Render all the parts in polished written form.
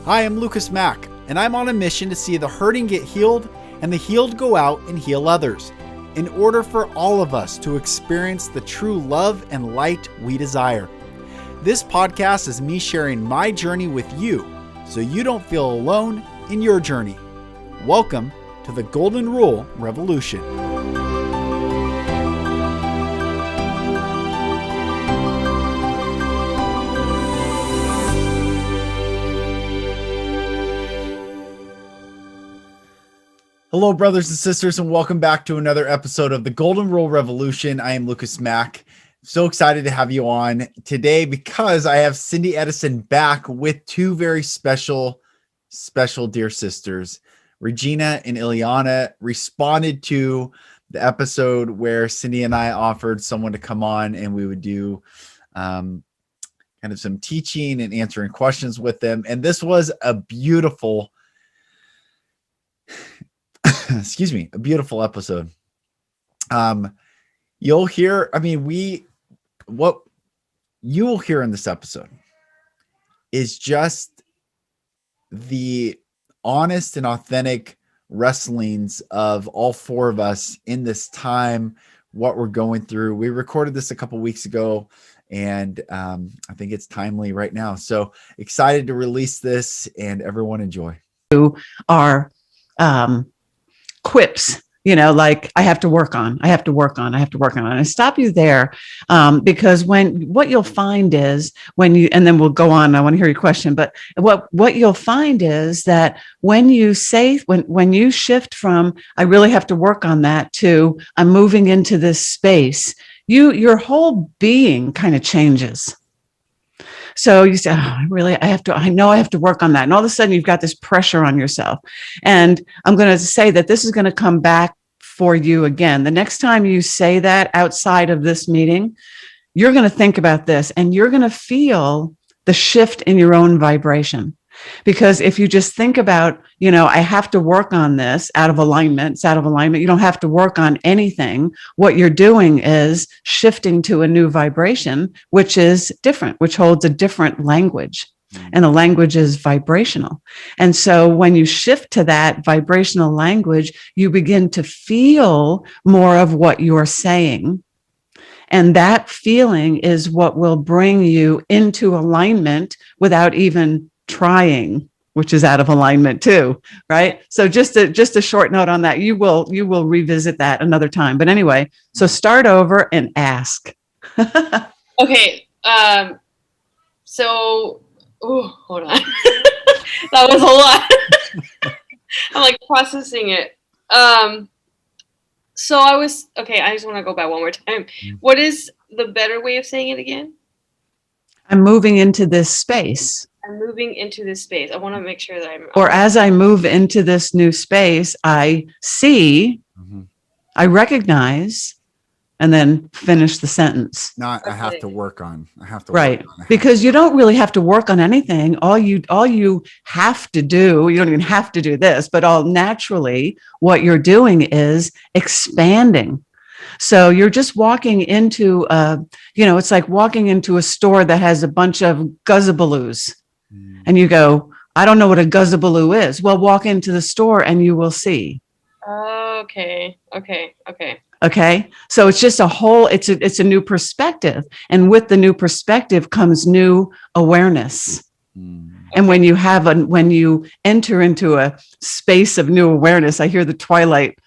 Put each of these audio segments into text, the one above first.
Hi, I'm Mack, and I'm on a mission to see the hurting get healed and the healed go out and heal others, in order for all of us to experience the true love and light we desire. This podcast is me sharing my journey with you, so you don't feel alone in your journey. Welcome to the Golden Rule Revolution. Hello, brothers and sisters, and welcome back to another episode of the Golden Rule Revolution. I am Mack. So excited to have you on today because I have Cindy Edison back with two very special dear sisters. Regina and Illiana responded to the episode where Cindy and I offered someone to come on and we would do kind of some teaching and answering questions with them. And this was a beautiful a beautiful episode. You'll hear, what you will hear in this episode is just the honest and authentic wrestlings of all four of us in this time, what we're going through. We recorded this a couple weeks ago, and I think it's timely right now. So excited to release this, and everyone enjoy. Our quips, like I have to work on. And I stop you there because what you'll find is and then we'll go on. I want to hear your question, but what you'll find is that when you shift from I really have to work on that to I'm moving into this space, your whole being kind of changes. So you say, I know I have to work on that. And all of a sudden you've got this pressure on yourself. And I'm going to say that this is going to come back for you again. The next time you say that outside of this meeting, you're going to think about this and you're going to feel the shift in your own vibration. Because if you just think about, I have to work on this out of alignment, it's out of alignment. You don't have to work on anything. What you're doing is shifting to a new vibration, which is different, which holds a different language. And the language is vibrational. And so when you shift to that vibrational language, you begin to feel more of what you're saying. And that feeling is what will bring you into alignment without even trying, which is out of alignment too, right? So just a short note on that. You will revisit that another time. But anyway, so start over and ask. Okay. Hold on. That was a lot. I'm like processing it. I just want to go back one more time. What is the better way of saying it again? I'm moving into this space. I'm moving into this space. I want to make sure that Or as I move into this new space, I see, I recognize, and then finish the sentence. Not I have to work on. Right. Because you don't really have to work on anything. All you have to do, you don't even have to do this, but all naturally what you're doing is expanding. So you're just walking into it's like walking into a store that has a bunch of guzzabaloos. And you go, I don't know what a guzzabaloo is. Well, walk into the store and you will see. Okay. Okay. So it's just it's a new perspective. And with the new perspective comes new awareness. And when you enter into a space of new awareness, I hear the Twilight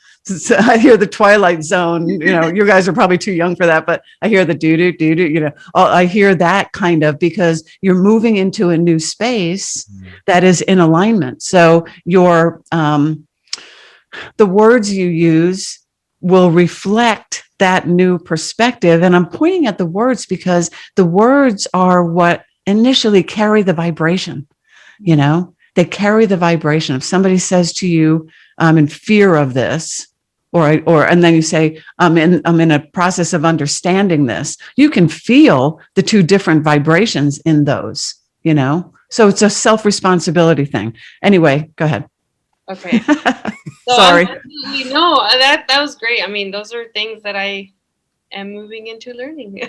Zone. You guys are probably too young for that, but I hear the do. I hear that kind of, because you're moving into a new space that is in alignment. So your the words you use will reflect that new perspective. And I'm pointing at the words because the words are what initially carry the vibration. They carry the vibration. If somebody says to you, I'm in fear of this, and then you say, I'm in a process of understanding this, you can feel the two different vibrations in those, so it's a self-responsibility thing. Anyway, go ahead. Okay. So Sorry. That was great. Those are things that I am moving into learning.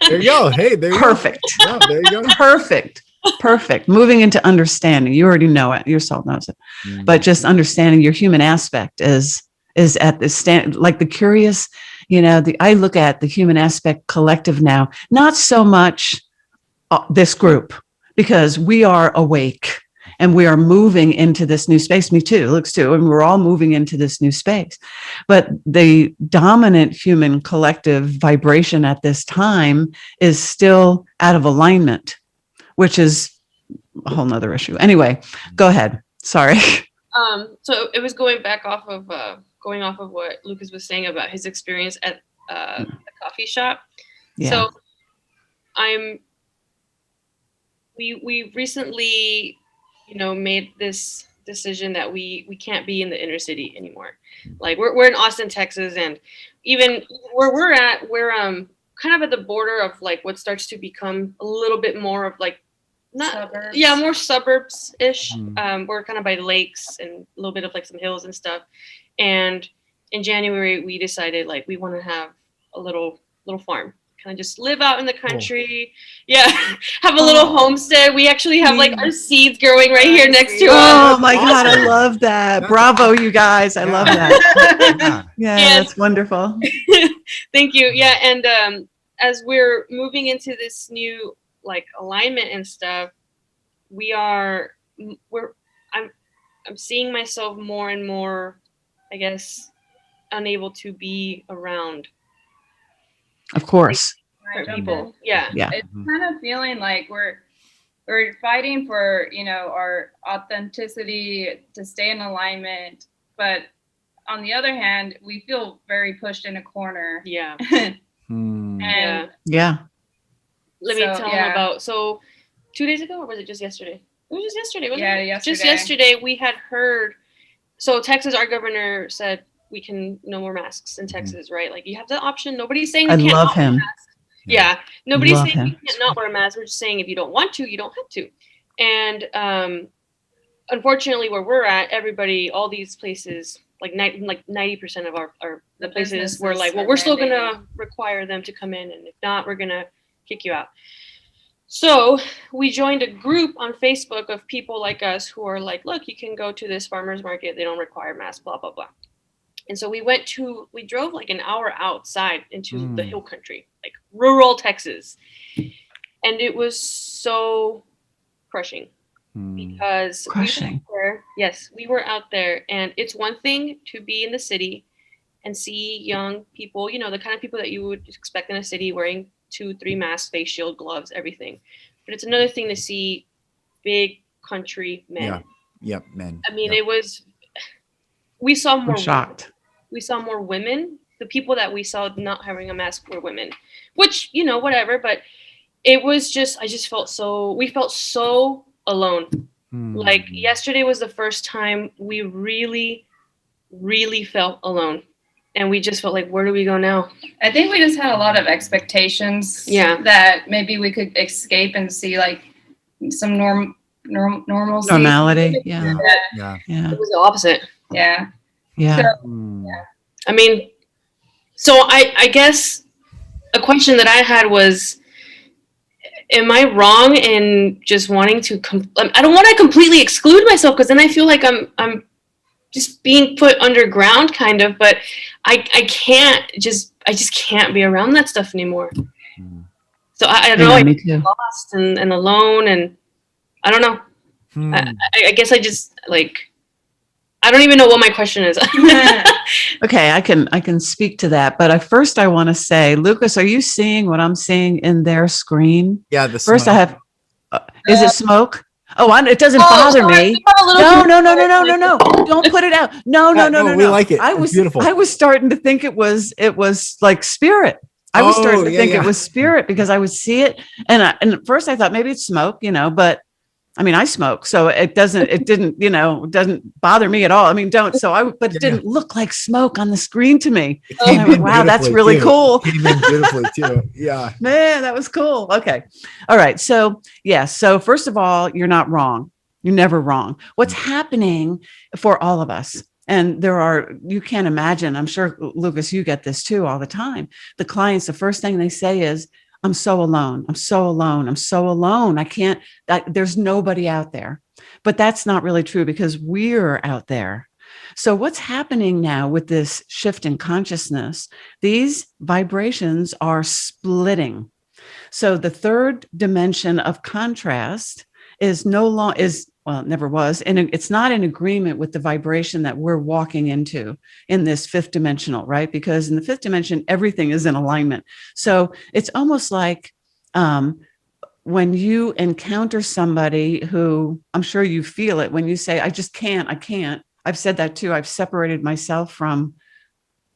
There you go. Hey, there you Perfect. go. Yeah, there you go. Perfect. Perfect. Moving into understanding. You already know it. Your soul knows it. But just understanding your human aspect is at the stand, like the curious, I look at the human aspect collective now, not so much this group, because we are awake and we are moving into this new space. Me too, Looks too. And we're all moving into this new space. But the dominant human collective vibration at this time is still out of alignment, which is a whole nother issue. Anyway, go ahead. Sorry. So it was going off of what Lucas was saying about his experience at the coffee shop. Yeah. So we recently, made this decision that we can't be in the inner city anymore. Like we're in Austin, Texas, and even where we're at, we're kind of at the border of like what starts to become a little bit more of like more suburbs-ish. We're kind of by lakes and a little bit of like some hills and stuff. And in January, we decided like we want to have a little farm, kind of just live out in the country. Yeah, have a little homestead. We actually have like our seeds growing right here next to us. Oh my God, I love that. Bravo, you guys. I love that. Yeah, that's wonderful. Thank you. Yeah, and as we're moving into this new like alignment and stuff, I'm seeing myself more and more, I guess, unable to be around. Of course. People. Yeah. It's kind of feeling like we're fighting for, our authenticity to stay in alignment, but on the other hand, we feel very pushed in a corner. Yeah. And let me tell them about, so 2 days ago, or was it just yesterday? It was just yesterday, wasn't it? Yesterday. Just yesterday, we had heard, so Texas, our governor said we can no more masks in Texas, right? Like you have the option. Nobody's saying we can't love him. wear masks. Yeah. Nobody's Love saying him. we can't not wear a mask. We're just saying if you don't want to, you don't have to. And unfortunately, where we're at, everybody, all these places, like 90% of the places were like, well, we're still gonna require them to come in, and if not, we're gonna kick you out. So we joined a group on Facebook of people like us who are like, look, you can go to this farmer's market. They don't require masks, blah, blah, blah. And so we drove like an hour outside into the hill country, like rural Texas. And it was so crushing because we were out there, and it's one thing to be in the city and see young people, the kind of people that you would expect in a city wearing 2-3 masks, face shield, gloves, everything. But it's another thing to see big country men. Men. I mean, we saw more. I'm shocked. We saw more women. The people that we saw not having a mask were women, which, whatever. But it was we felt so alone. Like yesterday was the first time we really, really felt alone. And we just felt like, where do we go now? I think we just had a lot of expectations that maybe we could escape and see like some normalcy. Normality. Yeah. It was the opposite. Yeah. I mean, so I guess a question that I had was, am I wrong in just wanting to, I don't want to completely exclude myself, because then I feel like I'm just being put underground kind of, but I just can't be around that stuff anymore. So I don't know, I feel lost and alone, and I don't know. I guess I just like, I don't even know what my question is. Okay, I can speak to that, but first I want to say, Lucas, are you seeing what I'm seeing in their screen? Yeah, first I have, is it smoke? Oh, it doesn't bother me. No. Don't put it out. No. We like it. It's beautiful. I was starting to think it was like spirit. I was starting to think it was spirit, because I would see it. And at first I thought maybe it's smoke, but I mean, I smoke, so it doesn't bother me at all. I mean, but it didn't look like smoke on the screen to me. I went, wow, that's really cool. It came in beautifully too. Yeah. Man, that was cool. Okay. All right. So So first of all, you're not wrong. You're never wrong. What's happening for all of us? And you can't imagine, I'm sure, Lucas, you get this too all the time. The clients, the first thing they say is, I'm so alone. I'm so alone. I'm so alone. There's nobody out there. But that's not really true because we're out there. So what's happening now with this shift in consciousness? These vibrations are splitting. So the third dimension of contrast is no longer well, it never was, and it's not in agreement with the vibration that we're walking into in this fifth dimensional, right? Because in the fifth dimension, everything is in alignment. So it's almost like when you encounter somebody who, I'm sure you feel it when you say, I just can't, I can't. I've said that too. I've separated myself from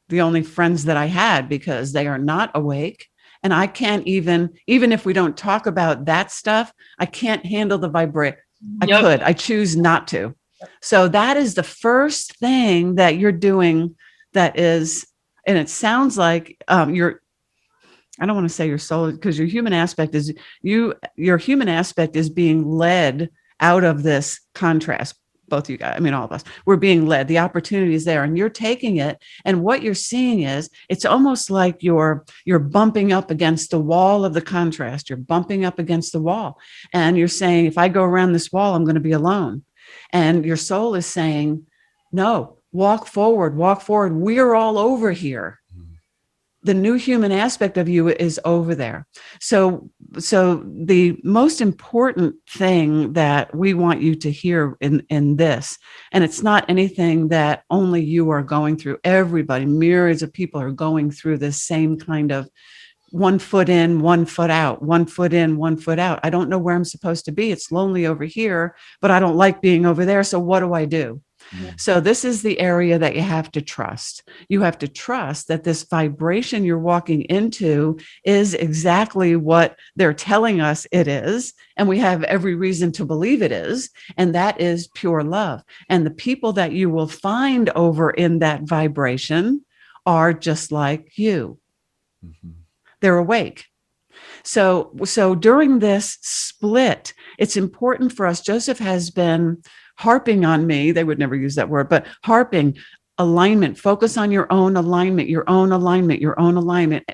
the only friends that I had because they are not awake. And I can't even if we don't talk about that stuff, I can't handle the vibration. I choose not to. So that is the first thing that you're doing that is, and it sounds like I don't want to say your soul, because your human aspect is being led out of this contrast. Both you guys, I mean, all of us, we're being led. The opportunity is there and you're taking it. And what you're seeing is it's almost like you're bumping up against the wall of the contrast. You're bumping up against the wall and you're saying, if I go around this wall, I'm going to be alone. And your soul is saying, no, walk forward. We're all over here. The new human aspect of you is over there. So the most important thing that we want you to hear in this, and it's not anything that only you are going through, everybody, myriads of people are going through this same kind of 1 foot in, 1 foot out, 1 foot in, 1 foot out. I don't know where I'm supposed to be. It's lonely over here, but I don't like being over there. So what do I do? So this is the area that you have to trust. You have to trust that this vibration you're walking into is exactly what they're telling us it is. And we have every reason to believe it is. And that is pure love. And the people that you will find over in that vibration are just like you. Mm-hmm. They're awake. So during this split, it's important for us. Joseph has been harping on me. They would never use that word, but harping, alignment, focus on your own alignment,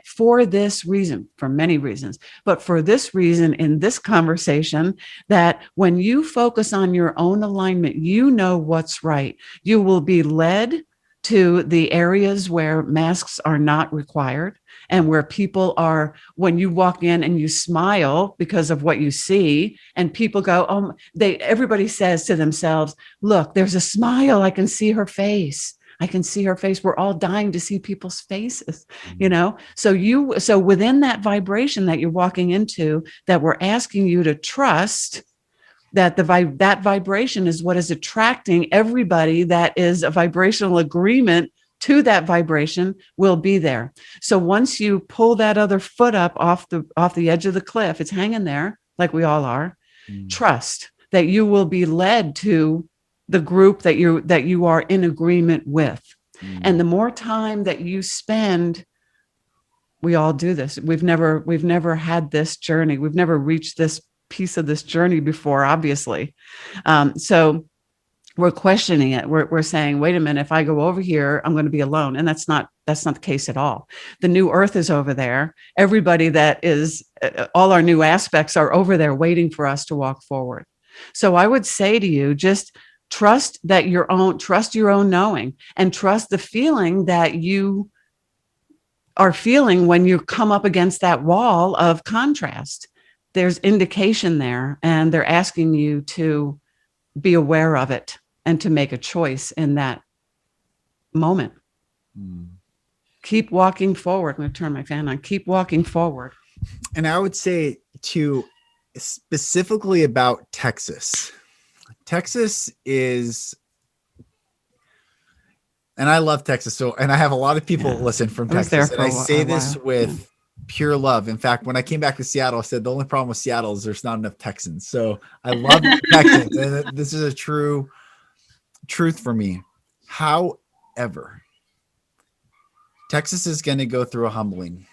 for this reason, for many reasons, but for this reason in this conversation, that when you focus on your own alignment, you know what's right. You will be led to the areas where masks are not required and where people are, when you walk in and you smile because of what you see and people go, everybody says to themselves, look, there's a smile. I can see her face. We're all dying to see people's faces, So within that vibration that you're walking into, that we're asking you to trust, that that vibration is what is attracting everybody that is a vibrational agreement to that vibration will be there. So once you pull that other foot up off the edge of the cliff, it's hanging there like we all are. Trust that you will be led to the group that you are in agreement with. And the more time that you spend, we all do this. We've never had this journey. We've never reached this piece of this journey before, obviously. So we're questioning it. We're saying, wait a minute, if I go over here, I'm going to be alone. And that's not the case at all. The new earth is over there. Everybody that is, all our new aspects are over there waiting for us to walk forward. So I would say to you, just trust your own knowing, and trust the feeling that you are feeling when you come up against that wall of contrast. There's indication there, and they're asking you to be aware of it and to make a choice in that moment. Keep walking forward. I'm going to turn my fan on. Keep walking forward. And I would say too, specifically about Texas. Texas is, and I love Texas. So, and I have a lot of people listen from Texas, and I say this with pure love. In fact, when I came back to Seattle, I said the only problem with Seattle is there's not enough Texans. So I love Texans, and this is a true truth for me. However, Texas is going to go through a humbling,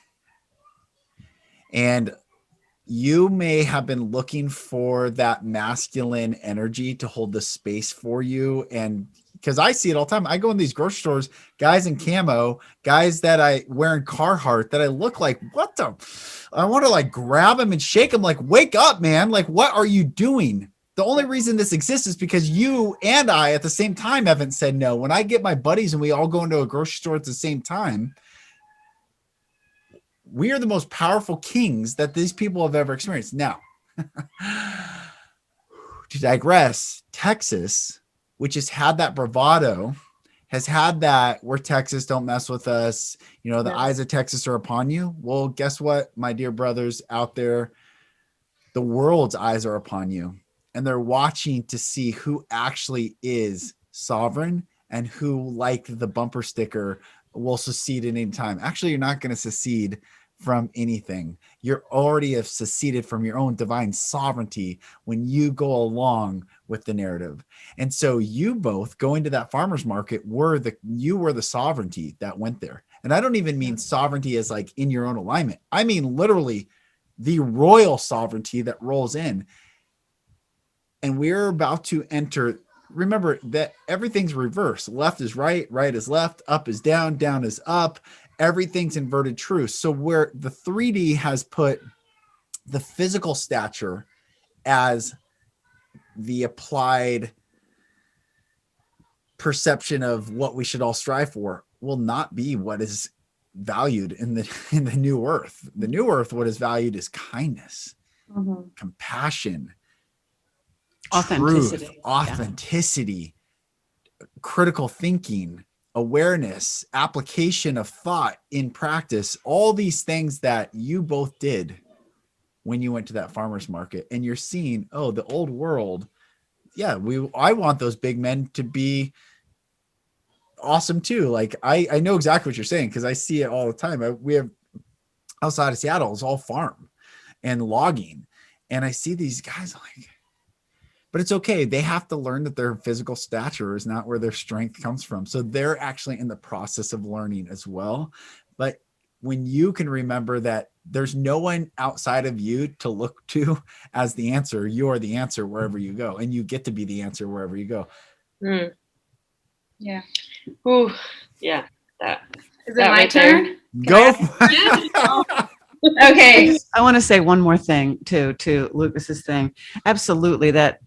and you may have been looking for that masculine energy to hold the space for you, and because I see it all the time. I go in these grocery stores, guys in camo, guys that I wear in Carhartt that I look like, what the, I want to like grab them and shake them like, wake up, man. Like, what are you doing? The only reason this exists is because you and I at the same time haven't said no. When I get my buddies and we all go into a grocery store at the same time, we are the most powerful kings that these people have ever experienced. Now, to digress, Texas, which has had that bravado, has had that, we're Texas, don't mess with us. You know, the eyes of Texas are upon you. Well, guess what, my dear brothers out there, the world's eyes are upon you. And they're watching to see who actually is sovereign and who, like the bumper sticker, will secede at any time. Actually, you're not going to secede from anything. You're already have seceded from your own divine sovereignty when you go along with the narrative. And so you both going to that farmer's market were the sovereignty that went there. And I don't even mean sovereignty as like in your own alignment. I mean literally the royal sovereignty that rolls in. And we're about to enter. Remember that everything's reverse. Left is right, right is left, up is down, down is up. Everything's inverted truth. So where the 3D has put the physical stature as the applied perception of what we should all strive for will not be what is valued in the new earth. The new earth, what is valued is kindness, compassion, Authenticity. truth, authenticity, critical thinking, awareness, application of thought in practice, all these things that you both did when you went to that farmer's market. And you're seeing, oh, the old world. Yeah, I want those big men to be awesome too. Like I know exactly what you're saying because I see it all the time. We have outside of Seattle, it's all farm and logging. And I see these guys like, but it's okay. They have to learn that their physical stature is not where their strength comes from. So they're actually in the process of learning as well. But when you can remember that there's no one outside of you to look to as the answer, you're the answer wherever you go. And you get to be the answer wherever you go. Yeah. Ooh, yeah. That Is it my turn? Go. Okay. I want to say one more thing to Lucas's thing. Absolutely. That,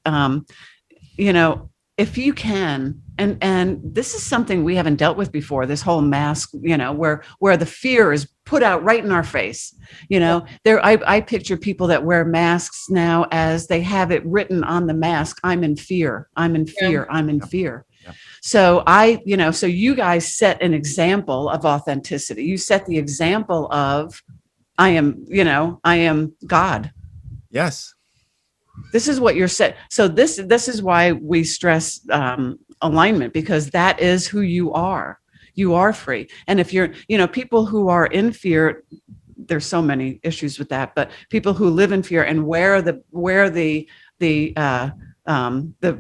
if you can, and this is something we haven't dealt with before, this whole mask, where the fear is put out right in our face, I picture people that wear masks now as they have it written on the mask. I'm in fear. I'm in fear. I'm in fear. Yeah. So so you guys set an example of authenticity. You set the example of, I am God. Yes. This is what you're set. So this is why we stress alignment, because that is who you are. You are free. And if you're, people who are in fear, there's so many issues with that, but people who live in fear and wear the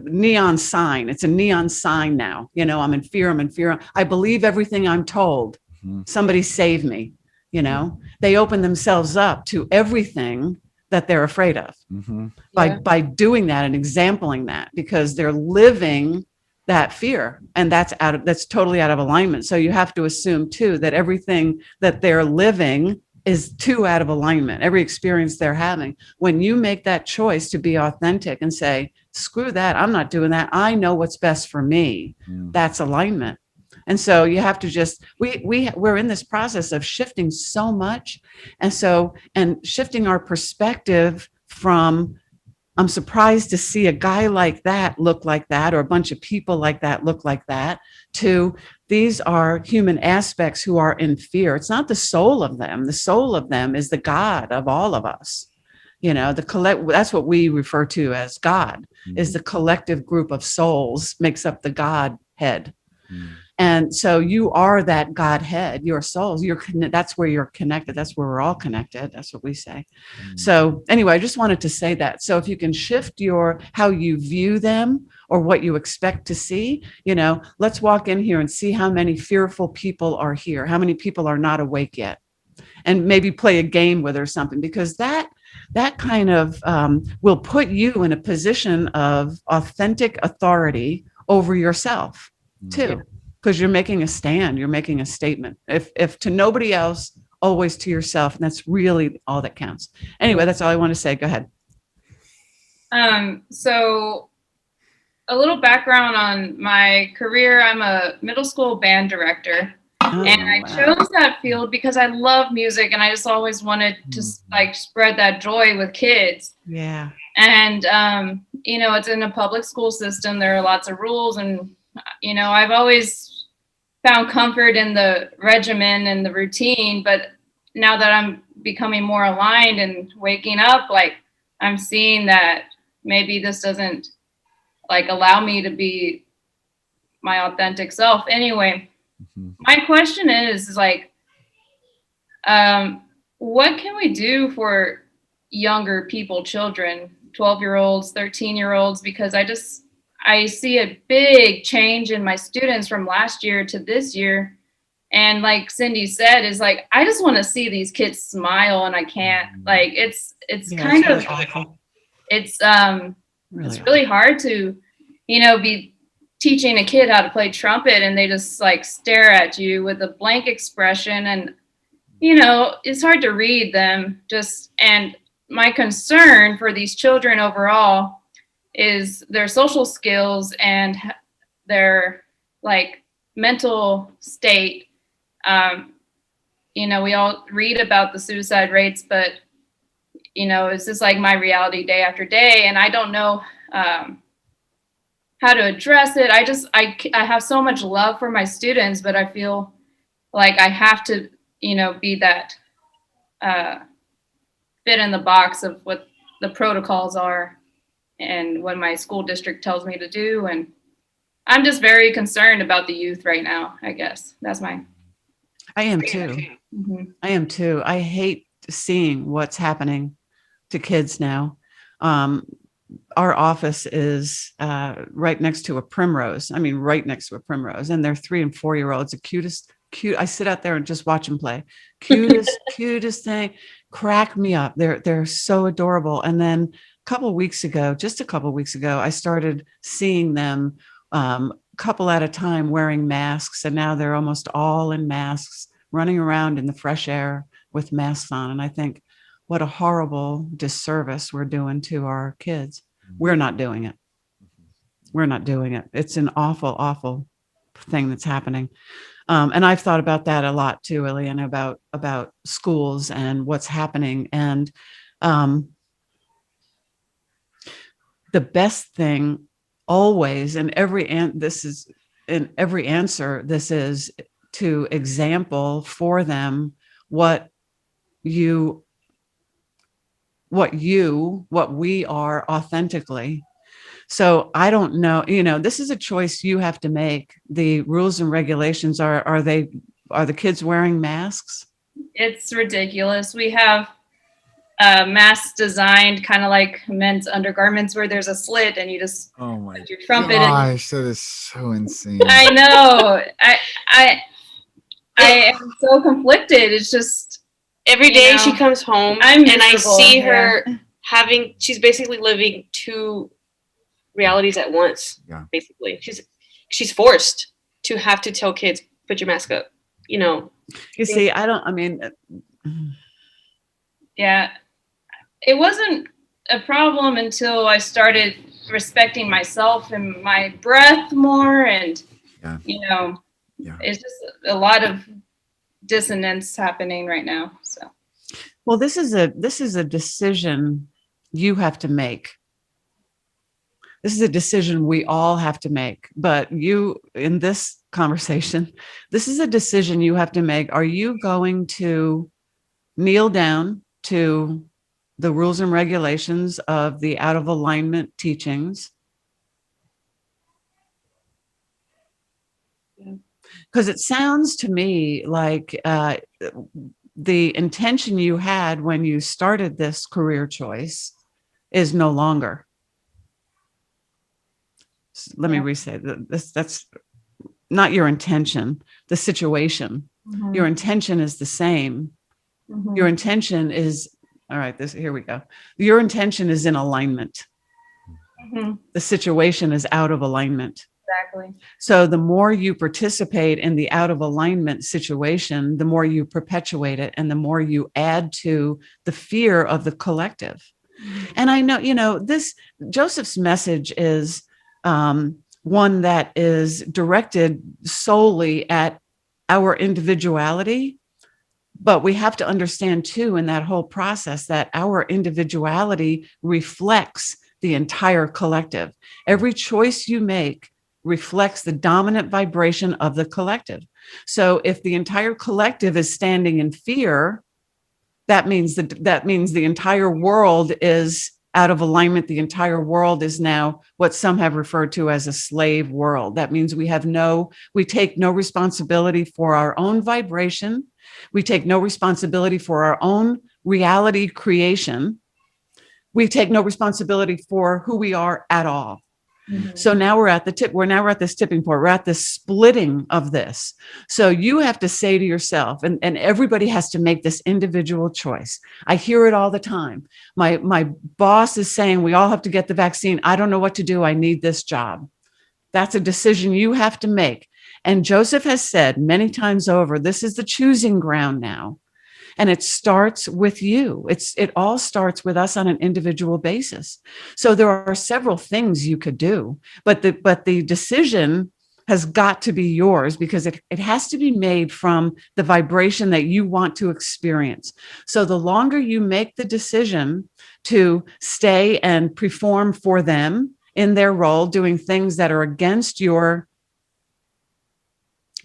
neon sign, it's a neon sign now, I'm in fear. I believe everything I'm told. Somebody save me. They open themselves up to everything that they're afraid of by doing that and exempling that, because they're living that fear, and that's totally out of alignment. So you have to assume too that everything that they're living is too out of alignment. Every experience they're having, when you make that choice to be authentic and say, screw that, I'm not doing that, I know what's best for me, that's alignment. And so you have to just, we're in this process of shifting so much. And shifting our perspective from, I'm surprised to see a guy like that look like that, or a bunch of people like that look like that, to these are human aspects who are in fear. It's not the soul of them. The soul of them is the God of all of us. That's what we refer to as God, is the collective group of souls makes up the Godhead. And so you are that Godhead, your souls, that's where you're connected. That's where we're all connected. That's what we say. So anyway, I just wanted to say that. So if you can shift how you view them or what you expect to see, let's walk in here and see how many fearful people are here, how many people are not awake yet, and maybe play a game with or something, because that kind of will put you in a position of authentic authority over yourself. too, because you're making a stand, you're making a statement. If to nobody else, always to yourself. And that's really all that counts. Anyway, that's all I want to say. Go ahead. So a little background on my career. I'm a middle school band director. Oh, And I chose that field because I love music and I just always wanted to like spread that joy with kids. Yeah. And, you know, it's in a public school system. There are lots of rules and, you know, I've always found comfort in the regimen and the routine. But now that I'm becoming more aligned and waking up, like I'm seeing that maybe this doesn't like allow me to be my authentic self. Anyway, my question is like, what can we do for younger people, children, 12-year-olds, 13-year-olds? Because I see a big change in my students from last year to this year. And like Cindy said, is like, I just want to see these kids smile and I can't. Like, it's kind of, it's really hard to, you know, be teaching a kid how to play trumpet and they just like stare at you with a blank expression and, you know, it's hard to read them and my concern for these children overall is their social skills and their like mental state. You know, we all read about the suicide rates, but you know, it's just like my reality day after day. And I don't know, how to address it. I have so much love for my students, but I feel like I have to, you know, be that fit in the box of what the protocols are and what my school district tells me to do. And I'm just very concerned about the youth right now, I guess. That's my. I am too. Mm-hmm. I am too. I hate seeing what's happening to kids now. Our office is right next to a primrose. I mean, right next to a primrose. And they're 3 and 4 year olds, the cutest. I sit out there and just watch them play. Cutest thing. Crack me up. They're so adorable. And then just a couple weeks ago, I started seeing them couple at a time wearing masks. And now they're almost all in masks, running around in the fresh air with masks on. And I think, what a horrible disservice we're doing to our kids. We're not doing it. We're not doing it. It's an awful, awful thing that's happening. And I've thought about that a lot too, Illiana, about schools and what's happening. And the best thing always this is to example for them what we are authentically. So I don't know, you know, this is a choice you have to make. The rules and regulations are the kids wearing masks? It's ridiculous. We have masks designed kind of like men's undergarments where there's a slit and you just put your trumpet. Gosh, that is so insane. I know. I am so conflicted. It's just every day she comes home and I see her she's basically living 2 realities at once. Yeah. Basically. She's forced to have to tell kids, put your mask up, you know. You see, yeah, it wasn't a problem until I started respecting myself and my breath more. And, you know, it's just a lot of dissonance happening right now. So, well, this is a decision you have to make. This is a decision we all have to make. But you, in this conversation, this is a decision you have to make. Are you going to kneel down to the rules and regulations of the out of alignment teachings? Because it sounds to me like the intention you had when you started this career choice is no longer. Let me re-say this. That's not your intention. The situation, your intention is the same. Your intention is, all right, here we go. Your intention is in alignment. The situation is out of alignment. Exactly. So the more you participate in the out of alignment situation, the more you perpetuate it and the more you add to the fear of the collective. And I know, this Joseph's message is one that is directed solely at our individuality. But we have to understand too, in that whole process, that our individuality reflects the entire collective. Every choice you make reflects the dominant vibration of the collective. So if the entire collective is standing in fear, that means the entire world is out of alignment. The entire world is now what some have referred to as a slave world. That means we take no responsibility for our own vibration. We take no responsibility for our own reality creation. We take no responsibility for who we are at all. Mhm. So now we're at this tipping point. We're at this splitting of this. So you have to say to yourself, and everybody has to make this individual choice. I hear it all the time. My boss is saying we all have to get the vaccine. I don't know what to do. I need this job. That's a decision you have to make. And Joseph has said many times over, this is the choosing ground now. And it starts with you. It all starts with us on an individual basis. So there are several things you could do, but the decision has got to be yours because it has to be made from the vibration that you want to experience. So the longer you make the decision to stay and perform for them in their role, doing things that are against your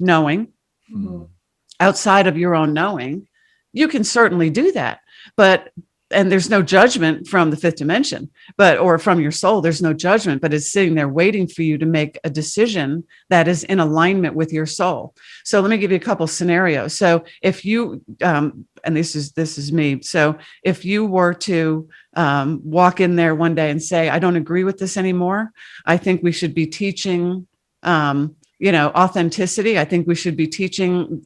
knowing, Mhm. outside of your own knowing, you can certainly do that. And there's no judgment from the fifth dimension, or from your soul, there's no judgment, but it's sitting there waiting for you to make a decision that is in alignment with your soul. So let me give you a couple scenarios. So if you, and this is me. So if you were to walk in there one day and say, I don't agree with this anymore. I think we should be teaching, authenticity. I think we should be teaching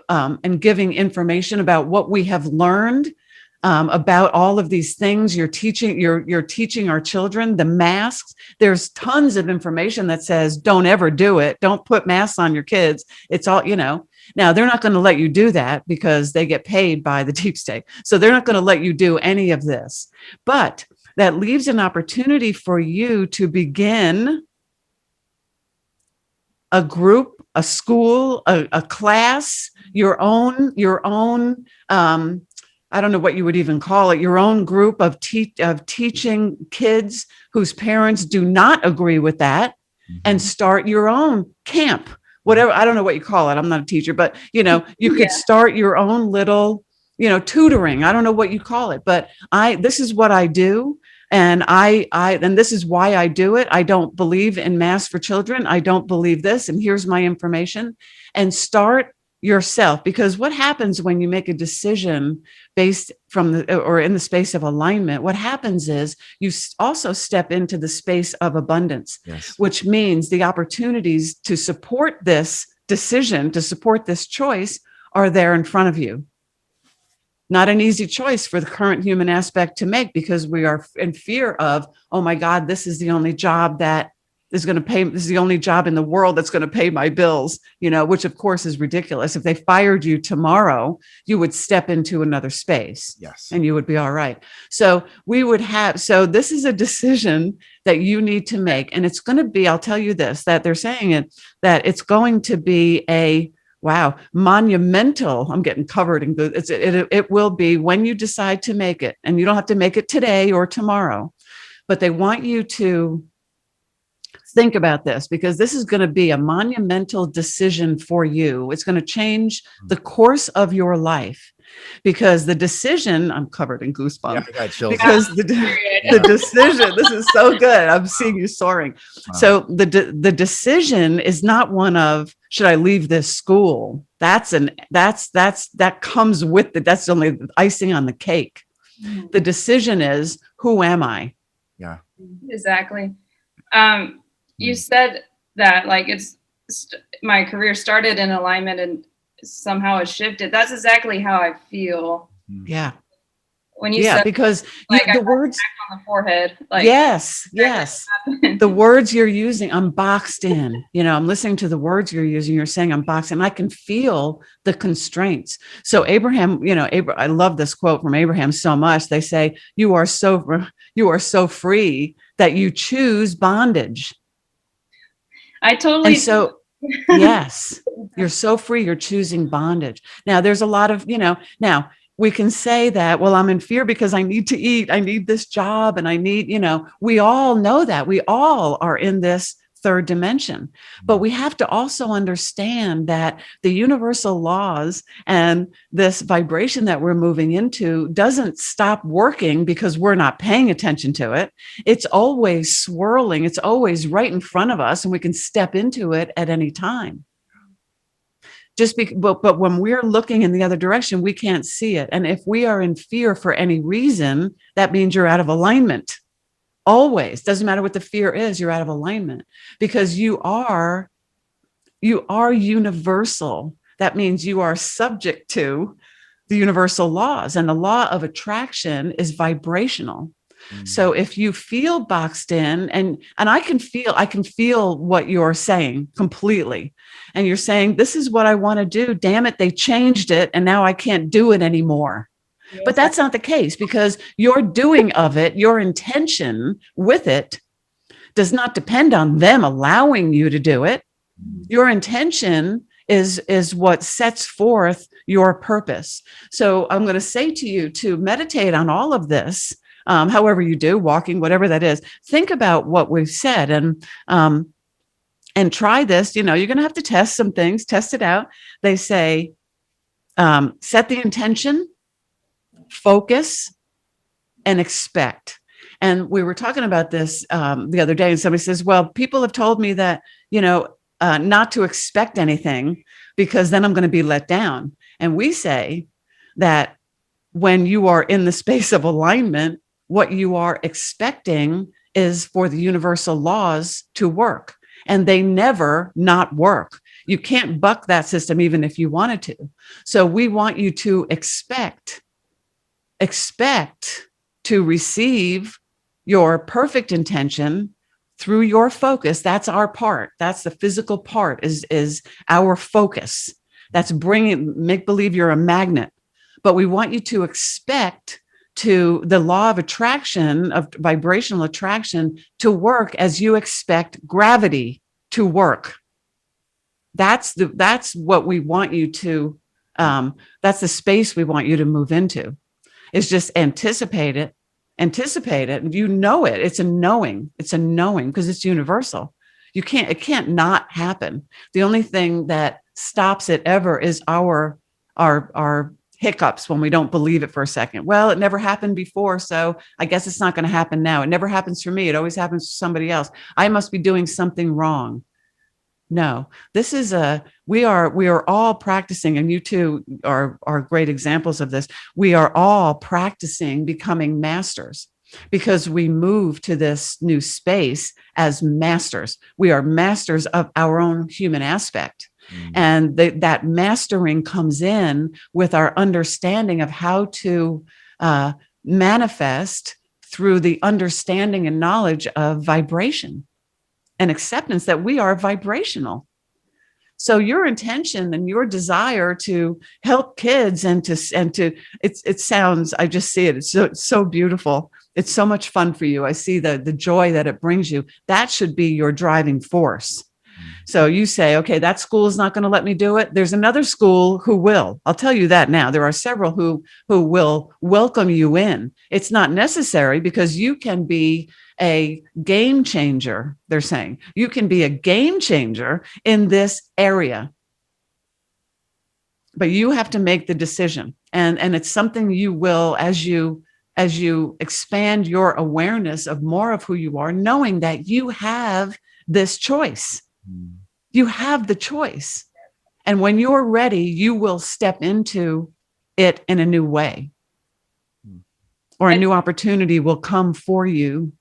and giving information about what we have learned about all of these things. You're teaching our children the masks. There's tons of information that says, don't ever do it. Don't put masks on your kids. It's all, now they're not going to let you do that because they get paid by the deep state. So they're not going to let you do any of this, but that leaves an opportunity for you to begin a group, a school, a class, your own, I don't know what you would even call it, your own group of teaching kids whose parents do not agree with that, and start your own camp, whatever. I don't know what you call it. I'm not a teacher, but you could start your own little, tutoring. I don't know what you call it, but this is what I do. And and this is why I do it. I don't believe in masks for children. I don't believe this. And here's my information. And start yourself, because what happens when you make a decision based or in the space of alignment, what happens is you also step into the space of abundance, Yes. which means the opportunities to support this decision, to support this choice, are there in front of you. Not an easy choice for the current human aspect to make, because we are in fear of, oh my God, this is the only job that is going to pay. This is the only job in the world that's going to pay my bills, which of course is ridiculous. If they fired you tomorrow, you would step into another space. Yes. And you would be all right. So this is a decision that you need to make. And it's going to be, I'll tell you this, that they're saying that it's going to be monumental. I'm getting covered in good. It will be when you decide to make it, and you don't have to make it today or tomorrow, but they want you to think about this, because this is going to be a monumental decision for you. It's going to change the course of your life, because the decision, I'm covered in goosebumps. Yeah, I got chills. Because the decision, this is so good. I'm seeing you soaring. Wow. So the decision is not one of, should I leave this school? That comes with it. That's only the icing on the cake. The decision is, who am I? Yeah. Exactly. You said that my career started in alignment and somehow it shifted. That's exactly how I feel. Yeah. when you Yeah, said because like the I words, on the forehead, like yes, that yes. happened. Yes. The words you're using, I'm boxed in. I'm listening to the words you're using. You're saying I'm boxed in. I can feel the constraints. So Abraham, I love this quote from Abraham so much. They say, you are so free that you choose bondage. I totally And so, yes, you're so free, you're choosing bondage. Now, there's a lot of, now we can say that, well, I'm in fear because I need to eat, I need this job, and I need, we all know that. We all are in this third dimension. But we have to also understand that the universal laws and this vibration that we're moving into doesn't stop working because we're not paying attention to it. It's always swirling. It's always right in front of us, and we can step into it at any time. But when we're looking in the other direction, we can't see it. And if we are in fear for any reason, that means you're out of alignment. Always. Doesn't matter what the fear is, you're out of alignment because you are universal. That means you are subject to the universal laws, and the law of attraction is vibrational. So if you feel boxed in, and I can feel what you're saying completely. And you're saying, this is what I want to do. Damn it, they changed it, and now I can't do it anymore. Yes. But that's not the case, because your doing of it, your intention with it, does not depend on them allowing you to do it. Your intention is what sets forth your purpose. So I'm going to say to you to meditate on all of this. However you do, walking, whatever that is, think about what we've said and try this. You're going to have to test some things, test it out. They say, set the intention, focus, and expect. And we were talking about this the other day, and somebody says, well, people have told me that, not to expect anything because then I'm going to be let down. And we say that when you are in the space of alignment, what you are expecting is for the universal laws to work, and they never not work. You can't buck that system even if you wanted to. So we want you to expect to receive your perfect intention through your focus. That's our part. That's the physical part is our focus. That's make believe you're a magnet. But we want you to expect to the law of attraction, of vibrational attraction, to work as you expect gravity to work. That's what we want you to, that's the space we want you to move into, is just anticipate it. And you know it. It's a knowing because it's universal. It can't not happen. The only thing that stops it ever is our hiccups when we don't believe it for a second. Well, it never happened before, so I guess it's not going to happen now. It never happens for me. It always happens to somebody else. I must be doing something wrong. No, this is we are all practicing, and you two are great examples of this. We are all practicing becoming masters because we move to this new space as masters. We are masters of our own human aspect. And that mastering comes in with our understanding of how to manifest through the understanding and knowledge of vibration and acceptance that we are vibrational. So your intention and your desire to help kids and to it sounds, I just see it. It's so beautiful. It's so much fun for you. I see the joy that it brings you. That should be your driving force. So you say, okay, that school is not going to let me do it. There's another school who will. I'll tell you that now. There are several who will welcome you in. It's not necessary because you can be a game changer. They're saying you can be a game changer in this area, but you have to make the decision. And it's something you will, as you expand your awareness of more of who you are, knowing that you have this choice. You have the choice. And when you're ready, you will step into it in a new way, or a new opportunity will come for you.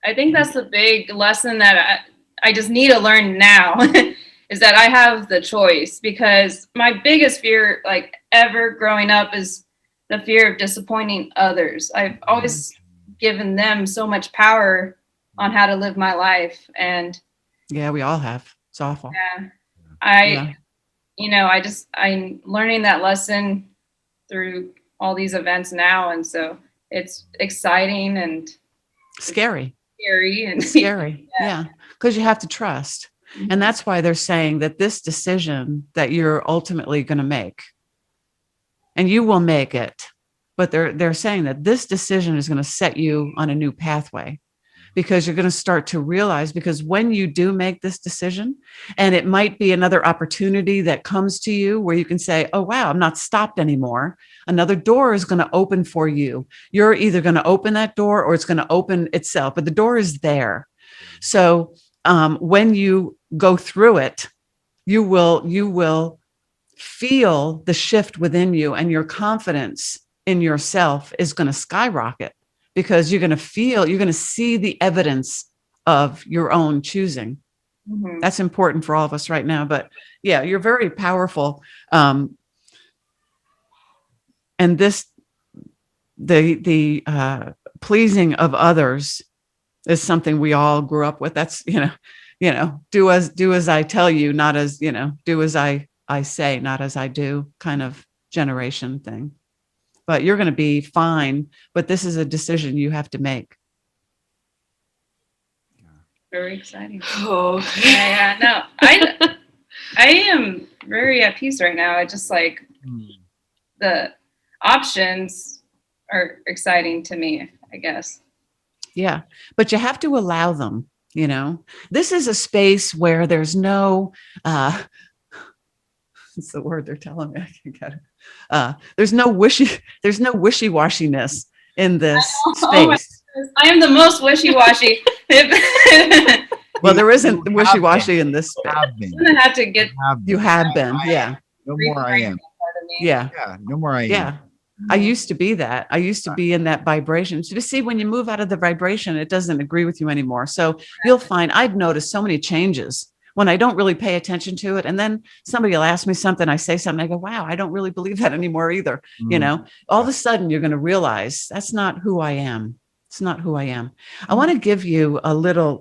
I think that's the big lesson that I just need to learn now is that I have the choice, because my biggest fear, like ever growing up, is the fear of disappointing others. I've always given them so much power on how to live my life. And Yeah, we all have. It's awful. yeah, Yeah. I'm learning that lesson through all these events now. And so it's exciting and Scary. scary and Scary. Yeah. Because you have to trust. And that's why they're saying that this decision that you're ultimately going to make, and you will make it, but they're saying that this decision is going to set you on a new pathway, because you're going to start to realize, because when you do make this decision, and it might be another opportunity that comes to you where you can say, oh, wow, I'm not stopped anymore. Another door is going to open for you. You're either going to open that door or it's going to open itself, but the door is there. So when you go through it, you will feel the shift within you, and your confidence in yourself is going to skyrocket, because you're going to see the evidence of your own choosing. Mhm. That's important for all of us right now. But yeah, you're very powerful. And the pleasing of others is something we all grew up with. That's, do as I tell you, not as, do as I say, not as I do, kind of generation thing. But you're going to be fine. But this is a decision you have to make. Very exciting. Oh, Yeah. No, I am very at peace right now. I just like the options are exciting to me, I guess. Yeah. But you have to allow them, This is a space where there's no, it's the word they're telling me. I can't get it. There's no wishy-washiness in this space. I am the most wishy-washy. Well, there isn't wishy-washy in this space. I'm gonna have to get. You have been, yeah. No more I am. Yeah. Yeah, no more I am. Yeah. I used to be that. I used to be in that vibration. So to see, when you move out of the vibration, it doesn't agree with you anymore. So you'll find I've noticed so many changes when I don't really pay attention to it. And then somebody will ask me something, I say something, I go, wow, I don't really believe that anymore either. All of a sudden you're going to realize that's not who I am. It's not who I am. I want to give you a little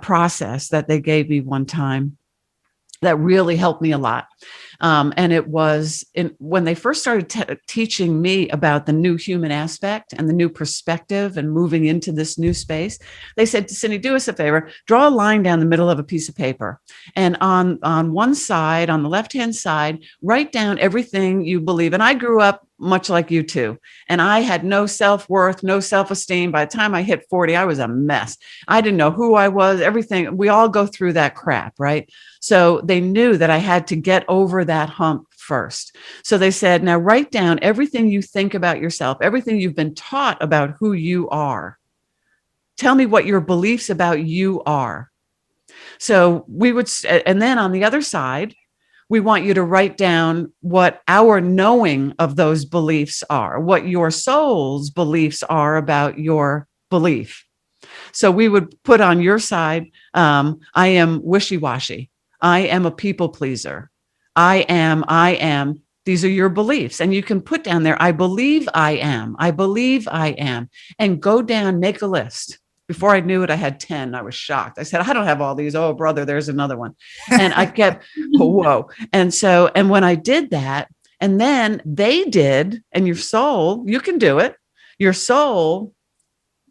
process that they gave me one time that really helped me a lot. And it was when they first started teaching me about the new human aspect and the new perspective and moving into this new space, they said to Cindy, do us a favor, draw a line down the middle of a piece of paper. And on one side, on the left-hand side, write down everything you believe. And I grew up much like you two. And I had no self-worth, no self-esteem. By the time I hit 40, I was a mess. I didn't know who I was, everything. We all go through that crap, right? So they knew that I had to get over that hump first. So they said, now write down everything you think about yourself, everything you've been taught about who you are. Tell me what your beliefs about you are. So we would, and then on the other side, we want you to write down what our knowing of those beliefs are, what your soul's beliefs are about your belief. So we would put on your side, I am wishy-washy. I am a people pleaser. I am. These are your beliefs. And you can put down there, I believe I am. I believe I am. And go down, make a list. Before I knew it, I had 10. I was shocked. I said, I don't have all these. Oh, brother, there's another one. And I kept, whoa. And when I did that, and then they did, and your soul, you can do it. Your soul,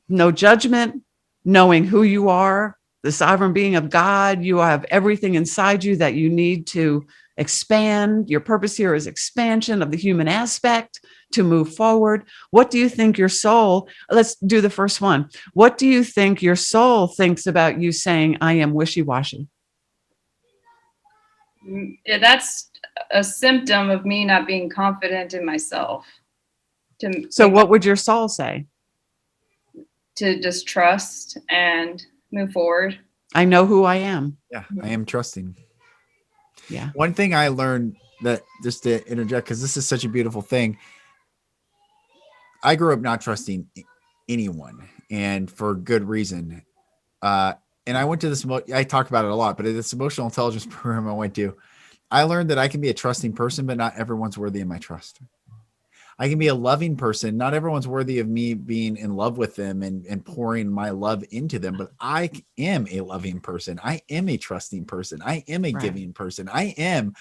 no judgment, knowing who you are, the sovereign being of God, you have everything inside you that you need to expand. Your purpose here is expansion of the human aspect to move forward. What do you think your soul, let's do the first one. What do you think your soul thinks about you saying, I am wishy-washy? That's a symptom of me not being confident in myself. So what would your soul say? To just trust and move forward. I know who I am. Yeah, I am trusting. Yeah. One thing I learned, that just to interject, because this is such a beautiful thing. I grew up not trusting anyone, and for good reason. And I went to this, I talk about it a lot, but at this emotional intelligence program I went to, I learned that I can be a trusting person, but not everyone's worthy of my trust. I can be a loving person. Not everyone's worthy of me being in love with them and pouring my love into them, but I am a loving person. I am a trusting person. I am a giving person. I am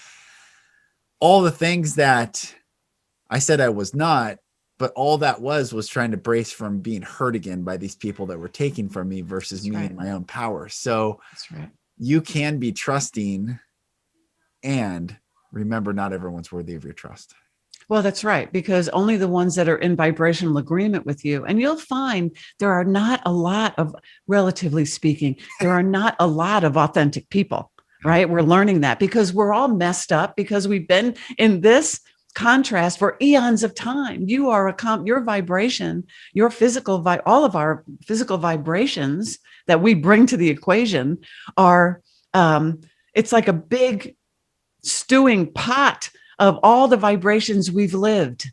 all the things that I said I was not, but all that was trying to brace from being hurt again by these people that were taking from me versus me and my own power. So you can be trusting, and remember, not everyone's worthy of your trust. Well, that's right, because only the ones that are in vibrational agreement with you. And you'll find there are not a lot of, relatively speaking, there are not a lot of authentic people, right? We're learning that because we're all messed up because we've been in this contrast for eons of time. You are your vibration, your physical, all of our physical vibrations that we bring to the equation are, it's like a big stewing pot of all the vibrations we've lived,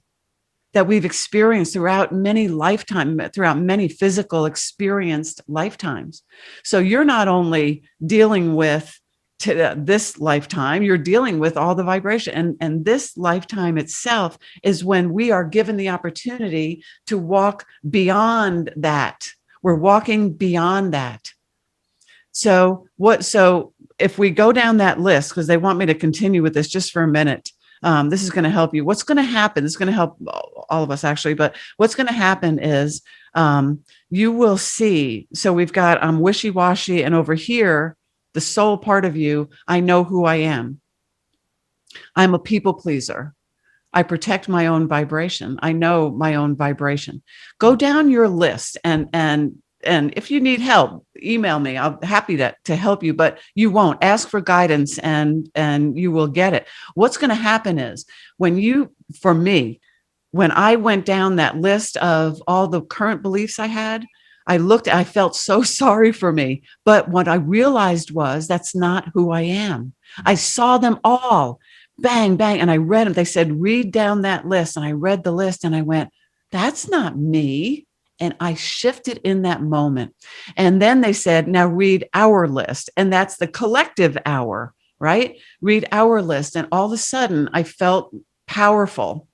that we've experienced throughout many physical experienced lifetimes. So you're not only dealing with this lifetime, you're dealing with all the vibration. And this lifetime itself is when we are given the opportunity to walk beyond that. We're walking beyond that. So if we go down that list, because they want me to continue with this just for a minute, this is going to help you. What's going to happen? This is going to help all of us actually, but what's going to happen is you will see. So we've got wishy-washy, and over here, the soul part of you, I know who I am. I'm a people pleaser. I protect my own vibration. I know my own vibration. Go down your list and if you need help, email me. I'm happy to help you, but you won't. Ask for guidance and you will get it. What's going to happen is for me, when I went down that list of all the current beliefs I had, I felt so sorry for me. But what I realized was that's not who I am. I saw them all, bang, bang. And I read them. They said, read down that list. And I read the list and I went, that's not me. And I shifted in that moment. And then they said, now read our list. And that's the collective hour, right? Read our list. And all of a sudden I felt powerful.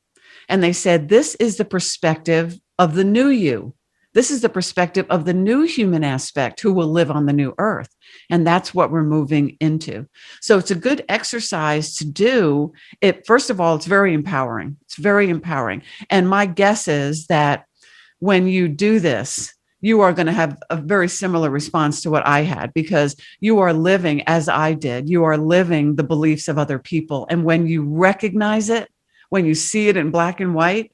And they said, this is the perspective of the new you. This is the perspective of the new human aspect who will live on the new earth. And that's what we're moving into. So it's a good exercise to do it. First of all, it's very empowering. It's very empowering. And my guess is that when you do this, you are going to have a very similar response to what I had, because you are living as I did. You are living the beliefs of other people. And when you recognize it, when you see it in black and white,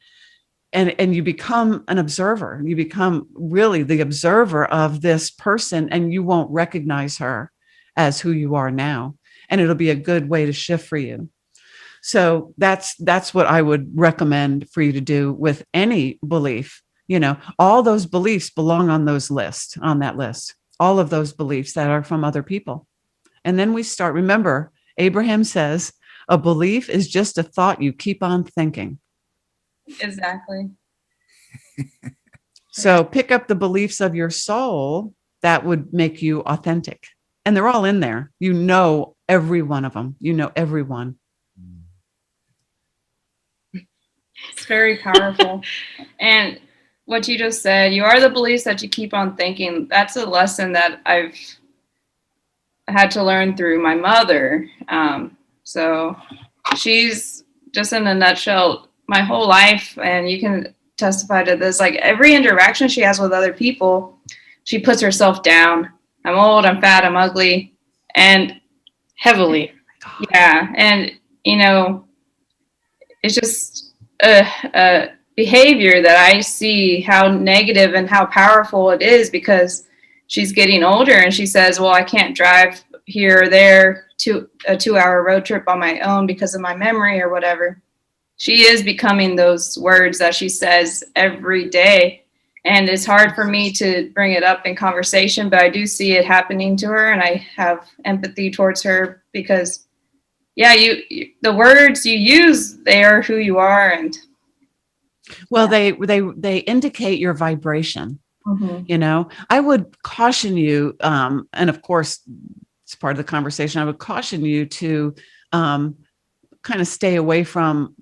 and you become an observer, you become really the observer of this person, and you won't recognize her as who you are now. And it'll be a good way to shift for you. So that's what I would recommend for you to do with any belief. All those beliefs belong on that list, all of those beliefs that are from other people. And then we start, remember, Abraham says, a belief is just a thought you keep on thinking. Exactly. So pick up the beliefs of your soul that would make you authentic. And they're all in there. You know every one of them. You know every one. It's very powerful. And what you just said, you are the beliefs that you keep on thinking. That's a lesson that I've had to learn through my mother. So she's just, in a nutshell, my whole life, and you can testify to this, like every interaction she has with other people, she puts herself down. I'm old, I'm fat, I'm ugly, and heavily. Yeah. And, it's just a behavior that I see how negative and how powerful it is, because she's getting older and she says, well, I can't drive here or there to a 2-hour road trip on my own because of my memory or whatever. She is becoming those words that she says every day. And it's hard for me to bring it up in conversation, but I do see it happening to her, and I have empathy towards her because, yeah, the words you use, they are who you are. And well, they indicate your vibration. Mm-hmm. I would caution you, and of course, it's part of the conversation. I would caution you to kind of stay away from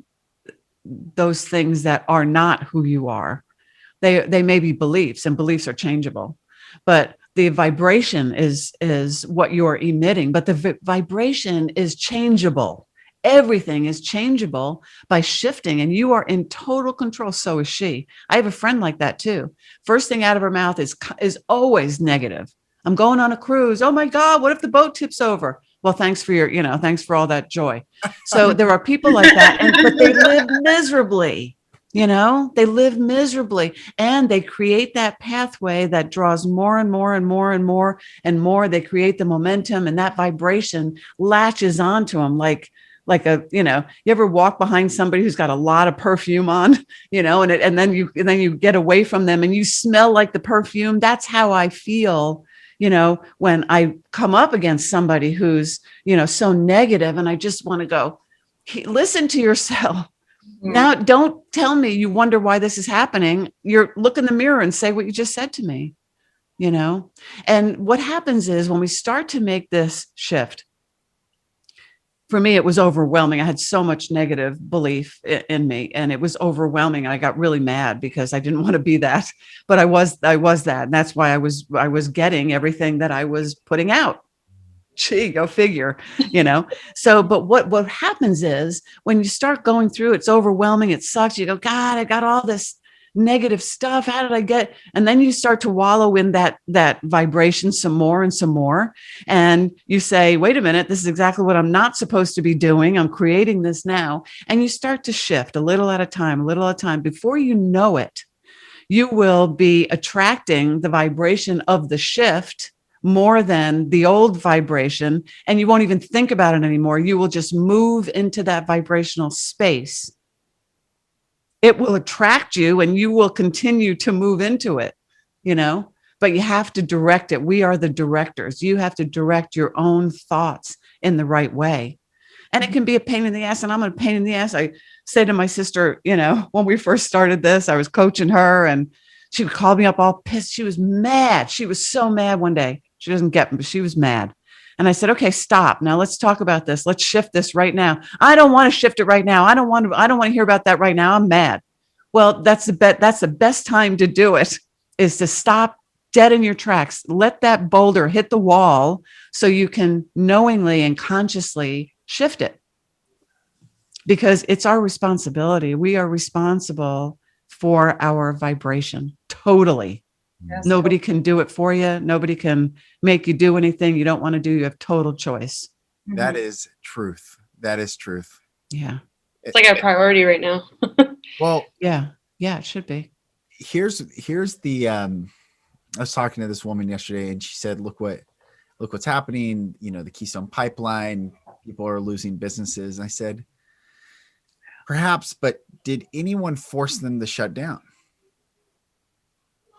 those things that are not who you are. They may be beliefs, and beliefs are changeable, but the vibration is what you're emitting, but the vibration is changeable. Everything is changeable by shifting, and you are in total control. So is she. I have a friend like that too. First thing out of her mouth is always negative. I'm going on a cruise. Oh my God, what if the boat tips over? Well, thanks for thanks for all that joy. So there are people like that, but they live miserably. They live miserably, and they create that pathway that draws more and more and more and more and more. They create the momentum, and that vibration latches onto them like you ever walk behind somebody who's got a lot of perfume on, and then you get away from them and you smell like the perfume. That's how I feel, when I come up against somebody who's, so negative, and I just want to go, listen to yourself. Now, don't tell me you wonder why this is happening. Look in the mirror and say what you just said to me, and what happens is when we start to make this shift, for me, it was overwhelming. I had so much negative belief in me, and it was overwhelming. I got really mad because I didn't want to be that, but I was that. And that's why I was getting everything that I was putting out. Gee, go figure, So, but what happens is when you start going through, it's overwhelming. It sucks. You go, God, I got all this negative stuff. How did I get? And then you start to wallow in that vibration some more and some more. And you say, wait a minute, this is exactly what I'm not supposed to be doing. I'm creating this now. And you start to shift a little at a time, Before you know it, you will be attracting the vibration of the shift more than the old vibration. And you won't even think about it anymore. You will just move into that vibrational space. It will attract you, and you will continue to move into it, but you have to direct it. We are the directors. You have to direct your own thoughts in the right way. And it can be a pain in the ass, and I'm a pain in the ass. I say to my sister, when we first started this, I was coaching her, and she would call me up all pissed. She was mad. She was so mad one day. She doesn't get me, but she was mad. And I said, okay, stop. Now let's talk about this. Let's shift this right now. I don't want to shift it right now. I don't want to hear about that right now. I'm mad. Well, that's the best time to do it, is to stop dead in your tracks. Let that boulder hit the wall so you can knowingly and consciously shift it. Because it's our responsibility. We are responsible for our vibration. Totally. Yes. Nobody can do it for you. Nobody can make you do anything you don't want to do. You have total choice. That is truth. That is truth. Yeah. It's like our priority right now. Well, yeah, it should be. Here's the, I was talking to this woman yesterday, and she said, look what's happening. The Keystone Pipeline, people are losing businesses. And I said, perhaps, but did anyone force them to shut down?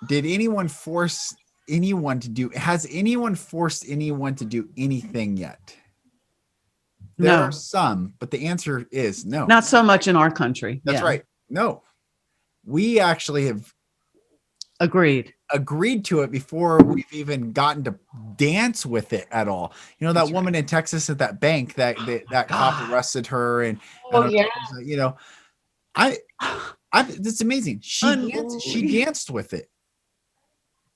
Did anyone force anyone to do, has anyone forced anyone to do anything yet? There are some, but the answer is no. Not so much in our country. That's right. No, we actually have agreed to it before we've even gotten to dance with it at all. That woman in Texas at that bank that cop arrested her, and it's amazing. She danced with it.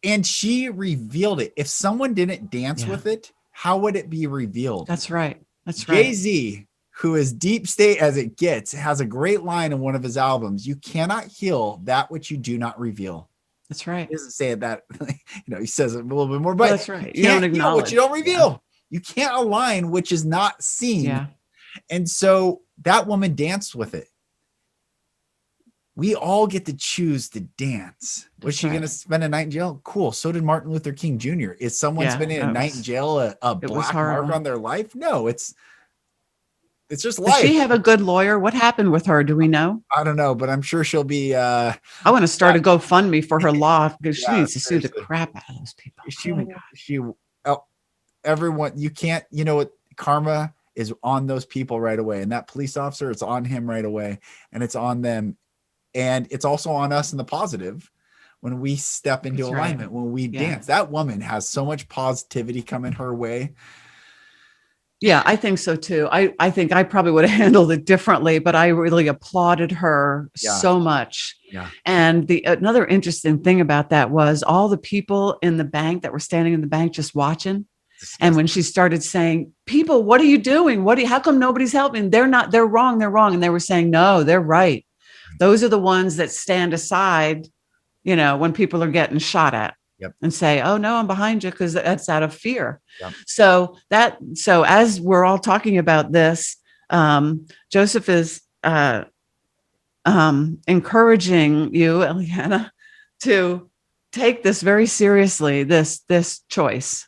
And she revealed it. If someone didn't dance with it, how would it be revealed? That's right. Jay-Z, who is deep state as it gets, has a great line in one of his albums. You cannot heal that which you do not reveal. That's right. He doesn't say it that, he says it a little bit more, but that's right. You don't acknowledge what you don't reveal. Yeah. You can't align which is not seen. Yeah. And so that woman danced with it. We all get to choose to dance. Was she going to spend a night in jail? Cool. So did Martin Luther King Jr. Is someone spending a night in jail a black mark on their life? No, it's just life. Does she have a good lawyer? What happened with her? Do we know? I don't know, but I'm sure she'll be. I want to start a GoFundMe for her law, because she needs to sue the crap out of those people. Everyone, you can't, what, karma is on those people right away. And that police officer, it's on him right away. And it's on them. And it's also on us in the positive when we step into alignment, when we dance. That woman has so much positivity coming her way. Yeah, I think so too. I think I probably would have handled it differently, but I really applauded her so much. Yeah. And another interesting thing about that was all the people in the bank that were standing in the bank just watching. And when she started saying, people, what are you doing? How come nobody's helping? They're wrong. And they were saying, no, they're right. Those are the ones that stand aside, when people are getting shot at. Yep. And say, oh no, I'm behind you, because that's out of fear. Yep. So as we're all talking about this, Joseph is encouraging you, Illiana, to take this very seriously, this choice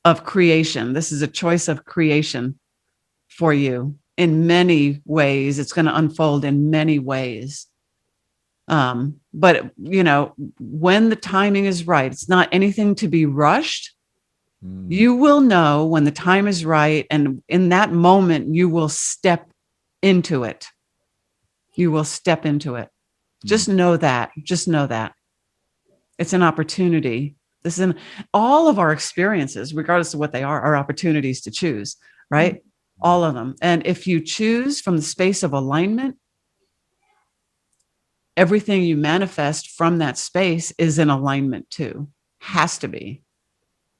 of creation. This is a choice of creation for you in many ways. It's going to unfold in many ways. But when the timing is right, it's not anything to be rushed. You will know when the time is right. And in that moment, you will step into it. Just know that. It's an opportunity. This is all of our experiences, regardless of what they are opportunities to choose, right? All of them. And if you choose from the space of alignment, everything you manifest from that space is in alignment too. Has to be.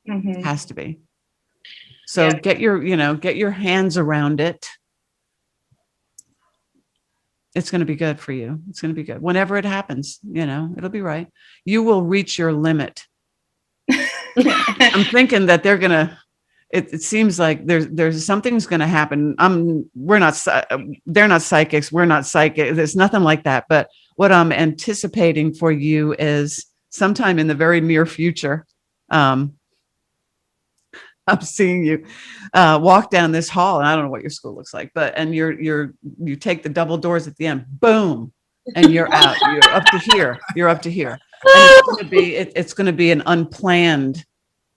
Has to be. So get your hands around it. It's going to be good for you. It's going to be good. Whenever it happens, it'll be right. You will reach your limit. I'm thinking that they're going to, it seems like there's something's going to happen. They're not psychics. We're not psychic. There's nothing like that. But what I'm anticipating for you is sometime in the very near future, I'm seeing you walk down this hall, and I don't know what your school looks like, and you take the double doors at the end, boom, and you're out. You're up to here. And it's going to be an unplanned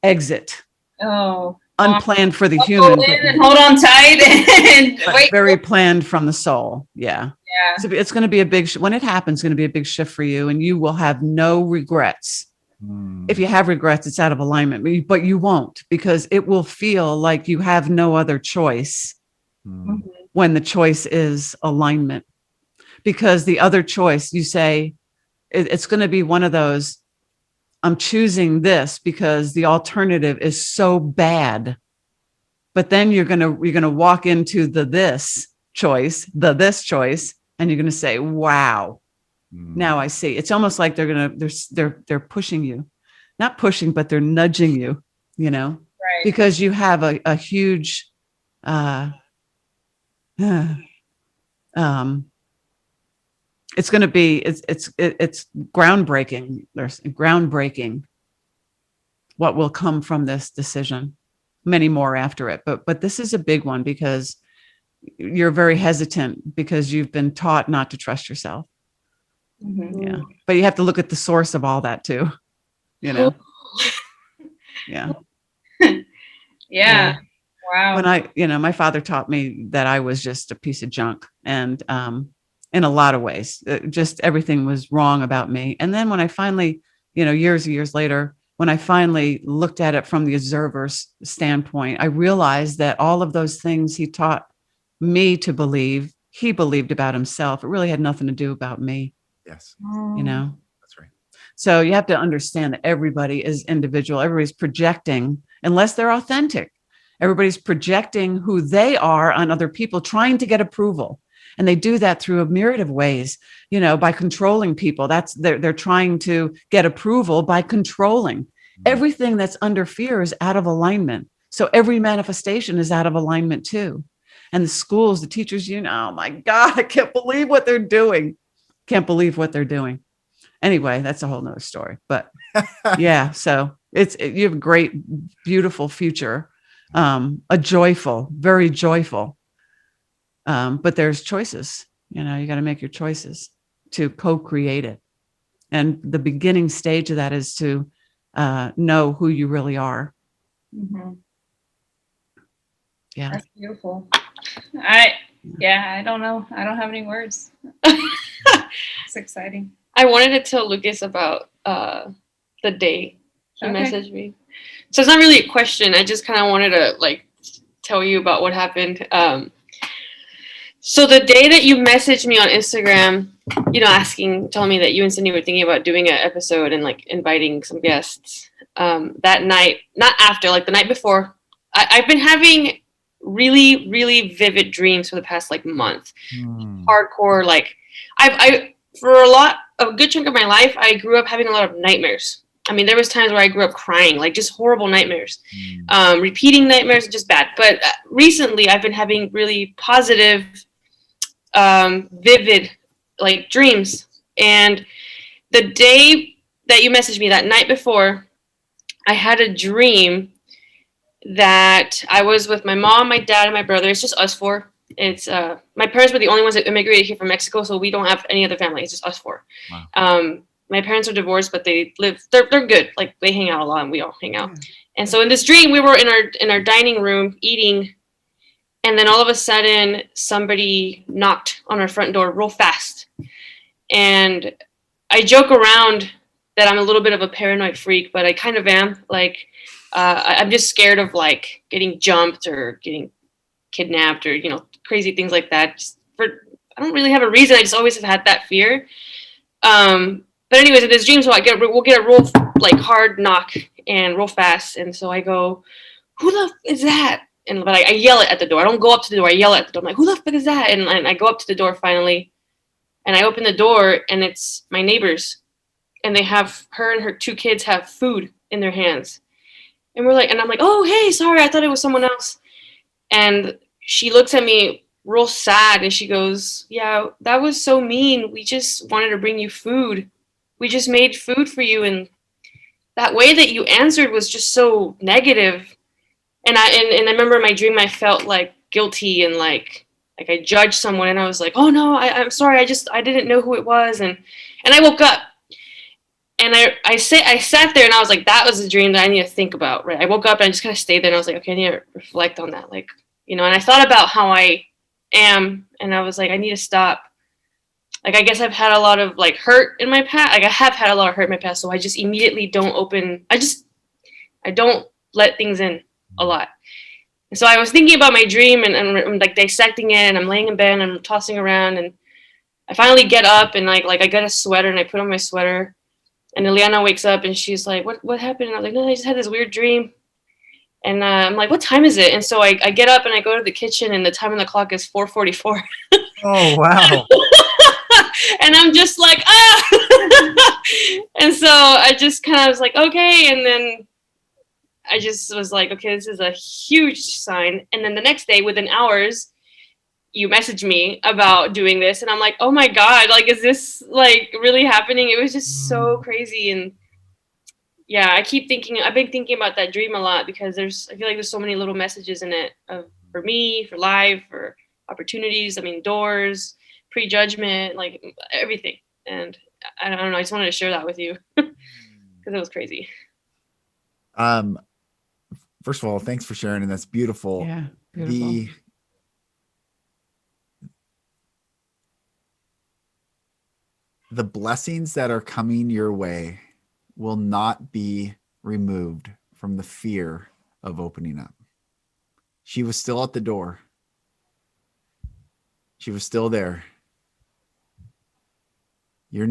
exit. Oh. Unplanned for the human, and hold on tight and wait. Very planned from the soul. Yeah. Yeah. So it's going to be a big, when it happens, going to be a big shift for you, and you will have no regrets. If you have regrets, it's out of alignment, but you won't, because it will feel like you have no other choice when the choice is alignment. Because the other choice, you say, it's going to be one of those, I'm choosing this because the alternative is so bad. But then you're going to walk into this choice, and you're going to say, wow, now I see. It's almost like they're pushing you, not pushing, but they're nudging you, right. Because you have a huge, it's going to be, it's groundbreaking. There's groundbreaking what will come from this decision, many more after it. But this is a big one, because you're very hesitant because you've been taught not to trust yourself. Yeah. But you have to look at the source of all that too, Yeah. Yeah. Wow. When my father taught me that I was just a piece of junk, and, in a lot of ways, just everything was wrong about me. And then when I finally, years and years later, when I finally looked at it from the observer's standpoint, I realized that all of those things he taught me to believe, he believed about himself. It really had nothing to do about me. Yes. That's right. So you have to understand that everybody is individual. Everybody's projecting, unless they're authentic. Everybody's projecting who they are on other people, trying to get approval. And they do that through a myriad of ways, by controlling people. They're trying to get approval by controlling. Everything that's under fear is out of alignment. So every manifestation is out of alignment too. And the schools, the teachers, oh my God, I can't believe what they're doing. Anyway, that's a whole nother story. But yeah, so you have a great, beautiful future, a joyful, very joyful. But there's choices, you got to make your choices to co-create it. And the beginning stage of that is to know who you really are. Yeah. That's beautiful. I don't know. I don't have any words. It's exciting. I wanted to tell Lucas about the day he messaged me. So it's not really a question. I just kind of wanted to tell you about what happened. So the day that you messaged me on Instagram, telling me that you and Cindy were thinking about doing an episode and like inviting some guests, that night, not after, like the night before, I've been having really, really vivid dreams for the past like month. Hardcore, like I for a good chunk of my life, I grew up having a lot of nightmares. I mean, there was times where I grew up crying, like just horrible nightmares, repeating nightmares, just bad. But recently, I've been having really positive, vivid, like dreams. And the day that you messaged me, that night before, I had a dream that I was with my mom, my dad, and my brother. It's just us four. It's my parents were the only ones that immigrated here from Mexico, so we don't have any other family. It's just us four. Wow. My parents are divorced, but they're good. Like they hang out a lot and we all hang out. And so in this dream, we were in our dining room eating, and then all of a sudden somebody knocked on our front door real fast. And I joke around that I'm a little bit of a paranoid freak, but I kind of am. Like I'm just scared of like getting jumped or getting kidnapped or crazy things like that. I don't really have a reason. I just always have had that fear. But anyways, in this dream, so we'll get a real like hard knock and real fast, and so I go, "Who the f is that?" And but I yell it at the door. I don't go up to the door. I yell at the door. I'm like, "Who the fuck is that?" And I go up to the door finally, and I open the door, and it's my neighbors, and her and her two kids have food in their hands, and I'm like, "Oh hey, sorry, I thought it was someone else," and she looks at me real sad, and she goes, "Yeah, that was so mean. We just wanted to bring you food. We just made food for you, and that way that you answered was just so negative." And I remember in my dream I felt like guilty and like I judged someone, and I was like, "Oh no, I'm sorry. I didn't know who it was." And I woke up, and I sat there, and I was like, that was a dream that I need to think about, right? I woke up and I just kind of stayed there, and I was like, okay, I need to reflect on that, like, and I thought about how I am, and I was like, I need to stop. Like, I guess I've had a lot of like hurt in my past. Like I have had a lot of hurt in my past. So I just immediately don't open. I don't let things in a lot. And so I was thinking about my dream and I'm like dissecting it, and I'm laying in bed and I'm tossing around, and I finally get up and like I got a sweater and I put on my sweater, and Illiana wakes up and she's like, what happened? And I was like, no, I just had this weird dream. And I'm like, what time is it? And so I get up and I go to the kitchen, and the time on the clock is 4:44. Oh, wow. And I'm just like, and so I just kind of was like, okay. And then I just was like, okay, this is a huge sign. And then the next day, within hours, you messaged me about doing this. And I'm like, oh my God, like, is this like really happening? It was just so crazy. And yeah, I've been thinking about that dream a lot, because I feel like there's so many little messages in it for me, for life, for opportunities. I mean, doors, prejudgment, like everything. And I don't know. I just wanted to share that with you because it was crazy. First of all, thanks for sharing, and that's beautiful. Yeah, beautiful. The blessings that are coming your way will not be removed from the fear of opening up. She was still at the door. She was still there. You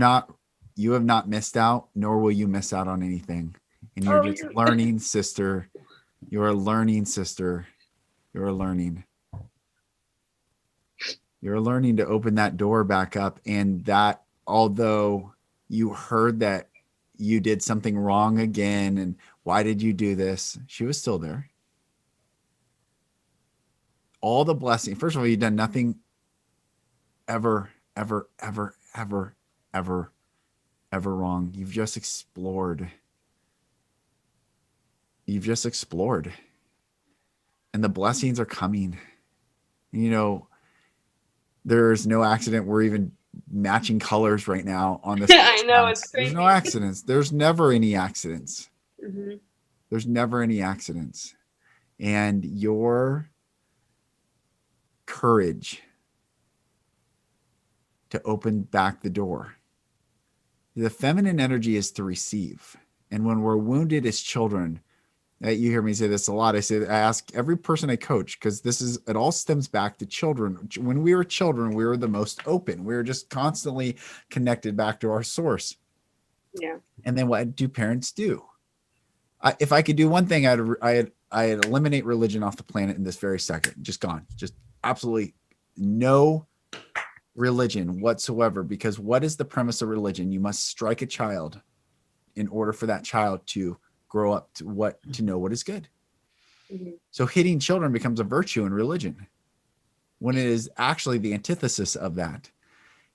have not missed out, nor will you miss out on anything. And you're just learning, sister. You're learning, sister. You're learning. You're learning to open that door back up. And that, although you heard that you did something wrong again, and why did you do this? She was still there. All the blessing. First of all, you've done nothing ever wrong. You've just explored. And the blessings are coming. There's no accident. We're even matching colors right now on this. I know, it's crazy. There's no accidents. There's never any accidents. Mm-hmm. There's never any accidents. And your courage to open back the door. The feminine energy is to receive. And when we're wounded as children, You hear me say this a lot. I ask every person I coach, because it all stems back to children. When we were children, we were the most open. We were just constantly connected back to our source. Yeah. And then what do parents do? If I could do one thing, I'd eliminate religion off the planet in this very second. Just gone. Just absolutely no religion whatsoever. Because what is the premise of religion? You must strike a child in order for that child to grow up to know what is good. Mm-hmm. So hitting children becomes a virtue in religion, when it is actually the antithesis of that.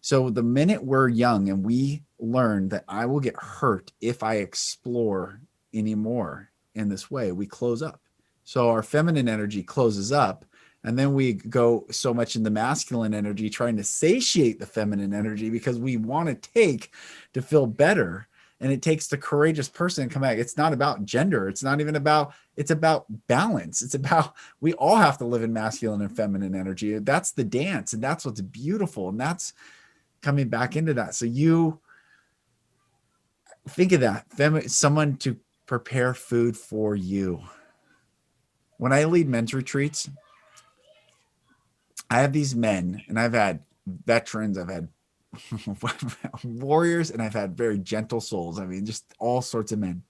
So the minute we're young and we learn that I will get hurt if I explore anymore in this way, we close up. So our feminine energy closes up, and then we go so much in the masculine energy trying to satiate the feminine energy because we want to take to feel better. And it takes the courageous person to come back. It's not about gender. It's not even about, it's about balance. It's about, we all have to live in masculine and feminine energy. That's the dance. And that's what's beautiful. And that's coming back into that. So you think of that, someone to prepare food for you. When I lead men's retreats, I have these men, and I've had veterans, I've had warriors, and I've had very gentle souls. I mean, just all sorts of men.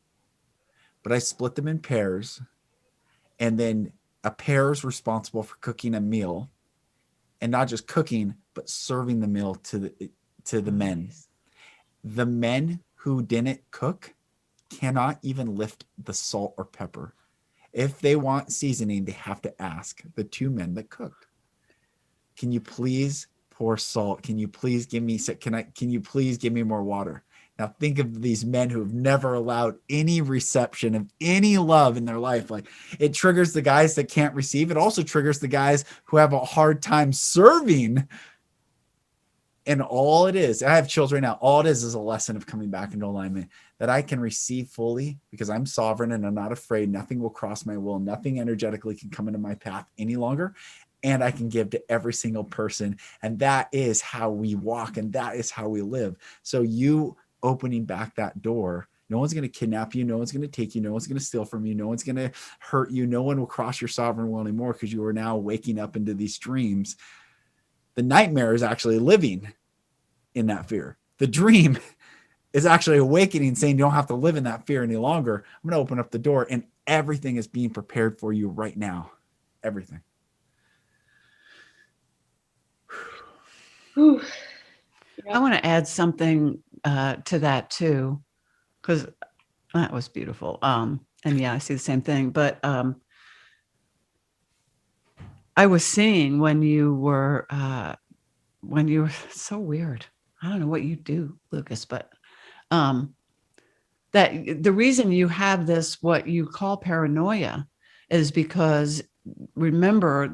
But I split them in pairs, and then a pair is responsible for cooking a meal, and not just cooking, but serving the meal to the men. The men who didn't cook cannot even lift the salt or pepper. If they want seasoning, they have to ask the two men that cooked, can you please pour salt? Can you please give me, can you please give me more water? Now think of these men who have never allowed any reception of any love in their life. Like, it triggers the guys that can't receive. It also triggers the guys who have a hard time serving. And all it is, I have children now, all it is a lesson of coming back into alignment, that I can receive fully because I'm sovereign and I'm not afraid. Nothing will cross my will. Nothing energetically can come into my path any longer. And I can give to every single person. And that is how we walk, and that is how we live. So you opening back that door, no one's going to kidnap you. No one's going to take you. No one's going to steal from you. No one's going to hurt you. No one will cross your sovereign will anymore, because you are now waking up into these dreams. The nightmare is actually living in that fear. The dream is actually awakening, saying you don't have to live in that fear any longer. I'm going to open up the door, and everything is being prepared for you right now. Everything. I want to add something to that too, because that was beautiful. And yeah, I see the same thing. But I was seeing when you were so weird. I don't know what you do, Lucas, but that the reason you have this, what you call paranoia, is because remember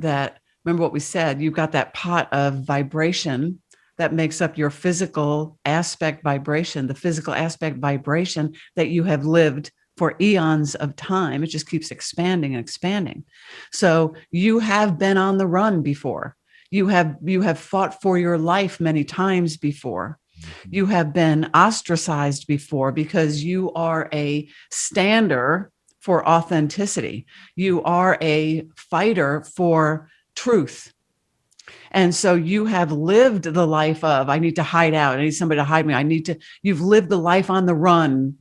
what we said, you've got that pot of vibration that makes up your physical aspect vibration, the physical aspect vibration that you have lived for eons of time. It just keeps expanding and expanding. So you have been on the run before. You have fought for your life many times before. You have been ostracized before because you are a stander for authenticity. You are a fighter for truth. And so you have lived the life of, I need to hide out. I need somebody to hide me. You've lived the life on the run,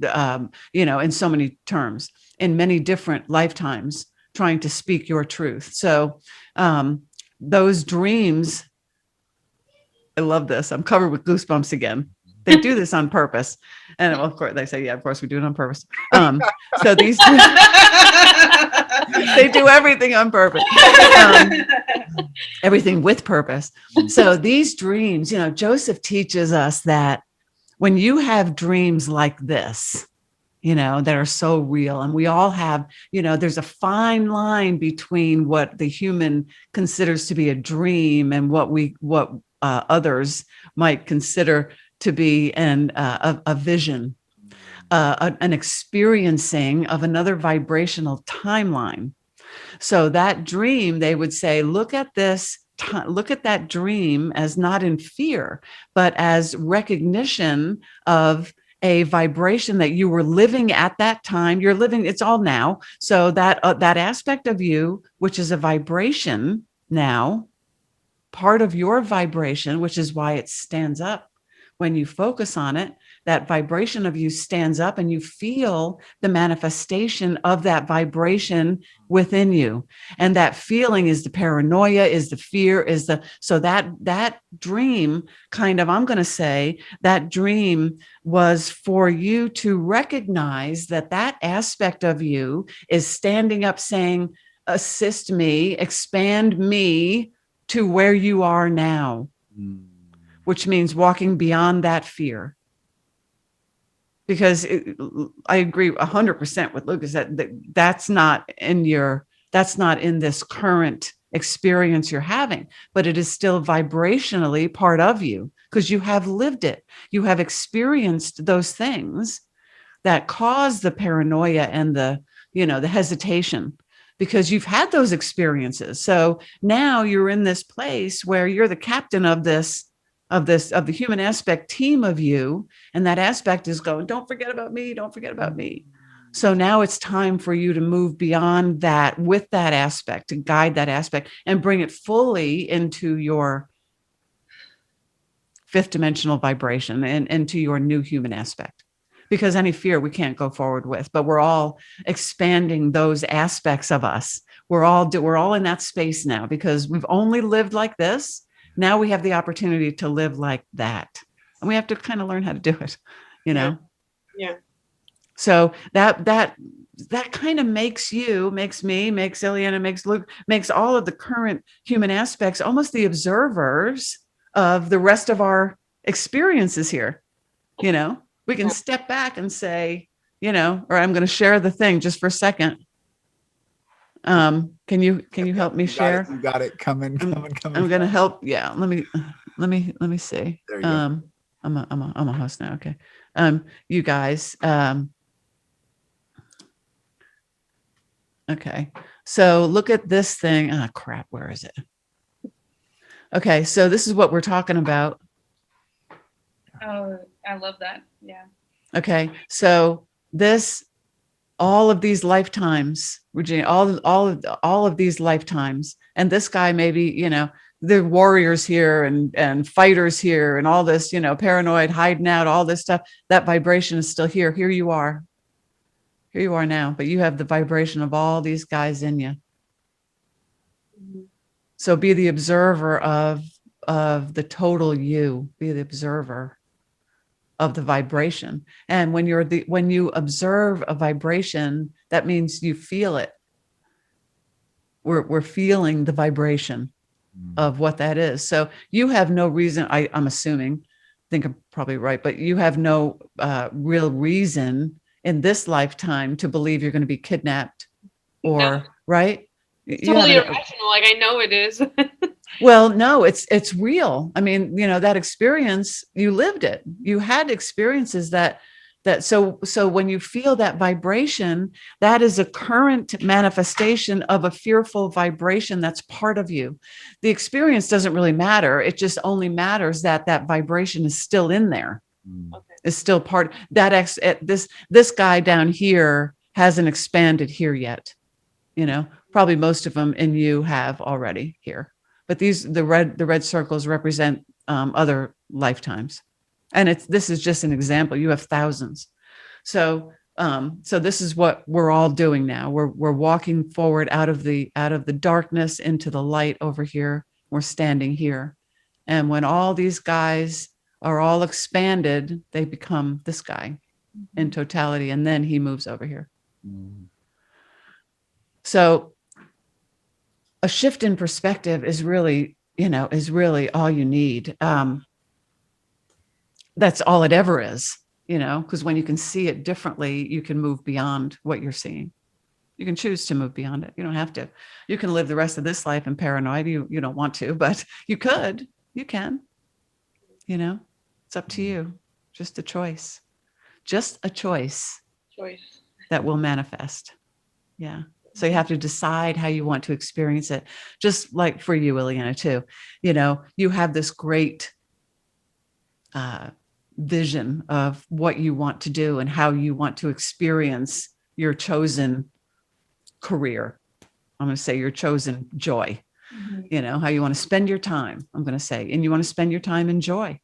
in so many terms, in many different lifetimes, trying to speak your truth. So those dreams, I love this. I'm covered with goosebumps again. They do this on purpose. And of course they say, yeah, of course we do it on purpose. So these, they do everything on purpose. Everything with purpose. So these dreams, Joseph teaches us that when you have dreams like this, that are so real, and we all have, there's a fine line between what the human considers to be a dream and what others might consider to be a vision, an experiencing of another vibrational timeline. So that dream, they would say, look at that dream as not in fear, but as recognition of a vibration that you were living at that time. You're living, it's all now. So that that aspect of you, which is a vibration now, part of your vibration, which is why it stands up when you focus on it, that vibration of you stands up and you feel the manifestation of that vibration within you. And that feeling is the paranoia, is the fear, is the, so that dream kind of, I'm going to say that dream was for you to recognize that that aspect of you is standing up saying, assist me, expand me to where you are now, which means walking beyond that fear. Because I agree 100% with Lucas that that's not in this current experience you're having, but it is still vibrationally part of you because you have lived it. You have experienced those things that cause the paranoia and the hesitation, because you've had those experiences. So now you're in this place where you're the captain of the human aspect team of you. And that aspect is going, don't forget about me. Don't forget about me. So now it's time for you to move beyond that with that aspect, to guide that aspect and bring it fully into your fifth dimensional vibration and into your new human aspect. Because any fear we can't go forward with, but we're all expanding those aspects of us. We're all in that space now because we've only lived like this. Now we have the opportunity to live like that. And we have to kind of learn how to do it, you know? Yeah. So that kind of makes me, makes Illiana, makes Luke, makes all of the current human aspects almost the observers of the rest of our experiences here, you know? We can step back and say, or I'm going to share the thing just for a second. Can you help me share? You got it. Coming. I'm going to help. Yeah. Let me see. There you go. I'm a host now. Okay. You guys, okay. So look at this thing. Ah, crap. Where is it? Okay. So this is what we're talking about. Oh, I love that. Yeah. Okay. So all of these lifetimes, Regina, all of these lifetimes, and this guy, maybe, the warriors here and fighters here and all this, paranoid, hiding out, all this stuff, that vibration is still here. Here you are now, but you have the vibration of all these guys in you. Mm-hmm. So be the observer of the total you, be the observer of the vibration. And when you observe a vibration, that means you feel it. We're feeling the vibration of what that is. So you have no reason, I'm assuming, I think I'm probably right, but you have no real reason in this lifetime to believe you're going to be kidnapped or, No. right? It's totally irrational. Like, I know it is. Well, no, it's real. I mean, that experience, you lived it. You had experiences so when you feel that vibration, that is a current manifestation of a fearful vibration that's part of you. The experience doesn't really matter. It just only matters that vibration is still in there. Okay. Is still part that this guy down here hasn't expanded here yet. Probably most of them in you have already here. But the red circles represent other lifetimes, and this is just an example. You have thousands, so this is what we're all doing now. We're walking forward out of the darkness into the light over here. We're standing here, and when all these guys are all expanded, they become this guy in totality, and then he moves over here. Mm-hmm. So a shift in perspective is really all you need. That's all it ever is, because when you can see it differently, you can move beyond what you're seeing. You can choose to move beyond it. You don't have to. You can live the rest of this life in paranoia. You don't want to, but you can. It's up to you. Just a choice. Just a choice. That will manifest. Yeah. So you have to decide how you want to experience it. Just like for you, Illiana, too. You have this great vision of what you want to do and how you want to experience your chosen career. I'm going to say your chosen joy, how you want to spend your time, I'm going to say, and you want to spend your time in joy.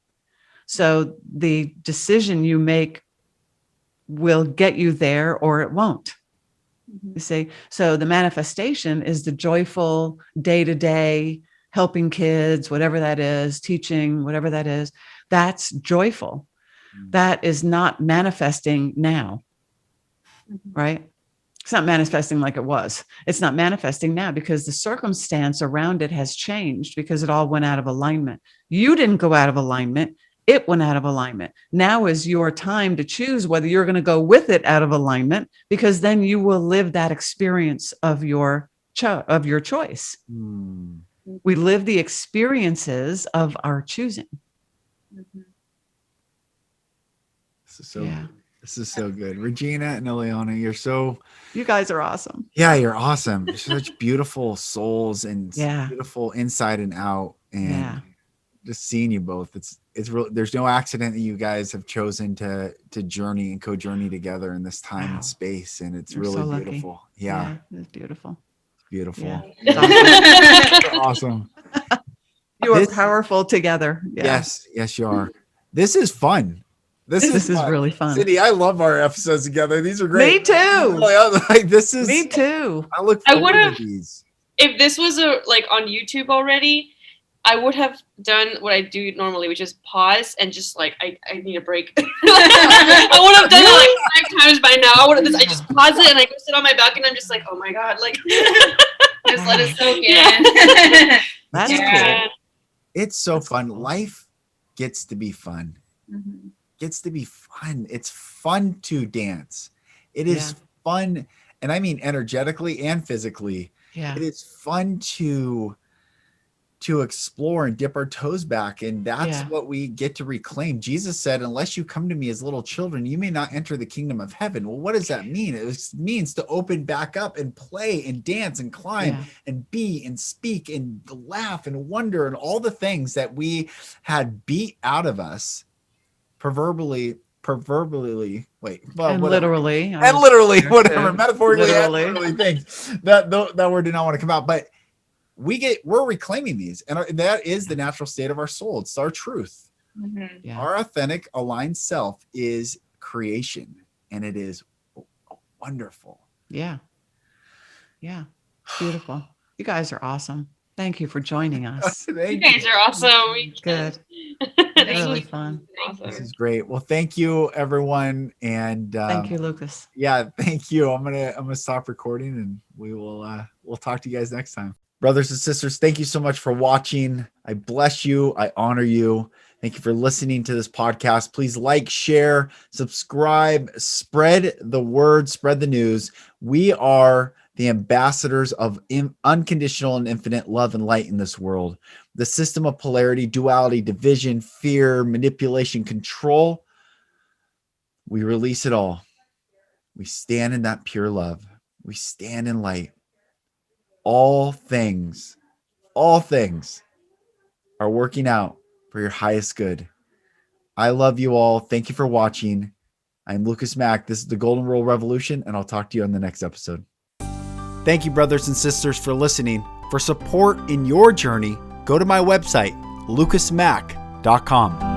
So the decision you make will get you there or it won't. You see, so the manifestation is the joyful day-to-day helping kids, whatever that is, teaching, whatever that is, that's joyful. That is not manifesting now, right? It's not manifesting like it was. It's not manifesting now because the circumstance around it has changed because it all went out of alignment. You didn't go out of alignment. It went out of alignment. Now is your time to choose whether you're going to go with it out of alignment, because then you will live that experience of your choice. We live the experiences of our choosing. This is so good. Regina and Illiana, you guys are awesome. Yeah, you're awesome. You're such beautiful souls and beautiful inside and out. And just seeing you both, it's real. There's no accident that you guys have chosen to journey and co-journey together in this time and space. And it's really so beautiful. Yeah. It's beautiful. Beautiful. Yeah. It's awesome. You are powerful together. Yeah. Yes, you are. This is fun. This is really fun. Cindy, I love our episodes together. These are great. Me too. Me too. I look forward to these. If this was on YouTube already, I would have done what I do normally, which is pause and just I need a break. I would have done it 5 times by now. I just pause it and I go sit on my balcony and I'm just like, oh my God, just let it soak in. That's cool. It's so fun. Life gets to be fun. Gets to be fun. It's fun to dance. It is fun, and I mean energetically and physically. It is fun to explore and dip our toes back, and that's what we get to reclaim. Jesus said, unless you come to me as little children, you may not enter the kingdom of heaven. Well, what does that mean? It means to open back up and play and dance and climb and be and speak and laugh and wonder and all the things that we had beat out of us proverbially, literally, whatever, metaphorically, literally things that word did not want to come out, but we're reclaiming these, and that is the natural state of our soul. It's our truth. Our authentic, aligned self is creation, and it is wonderful. Beautiful. You guys are awesome. Thank you for joining us. You guys are awesome. Good. Really fun. Awesome. This is great. Well, thank you, everyone, and thank you, Lucas. Yeah, thank you. I'm gonna stop recording, and we'll talk to you guys next time. Brothers and sisters, thank you so much for watching. I bless you. I honor you. Thank you for listening to this podcast. Please like, share, subscribe, spread the word, spread the news. We are the ambassadors of unconditional and infinite love and light in this world. The system of polarity, duality, division, fear, manipulation, control, we release it all. We stand in that pure love. We stand in light. All things are working out for your highest good. I love you all. Thank you for watching. I'm Lucas Mack. This is the Golden Rule Revolution, and I'll talk to you on the next episode. Thank you, brothers and sisters, for listening. For support in your journey, go to my website, lucasmack.com.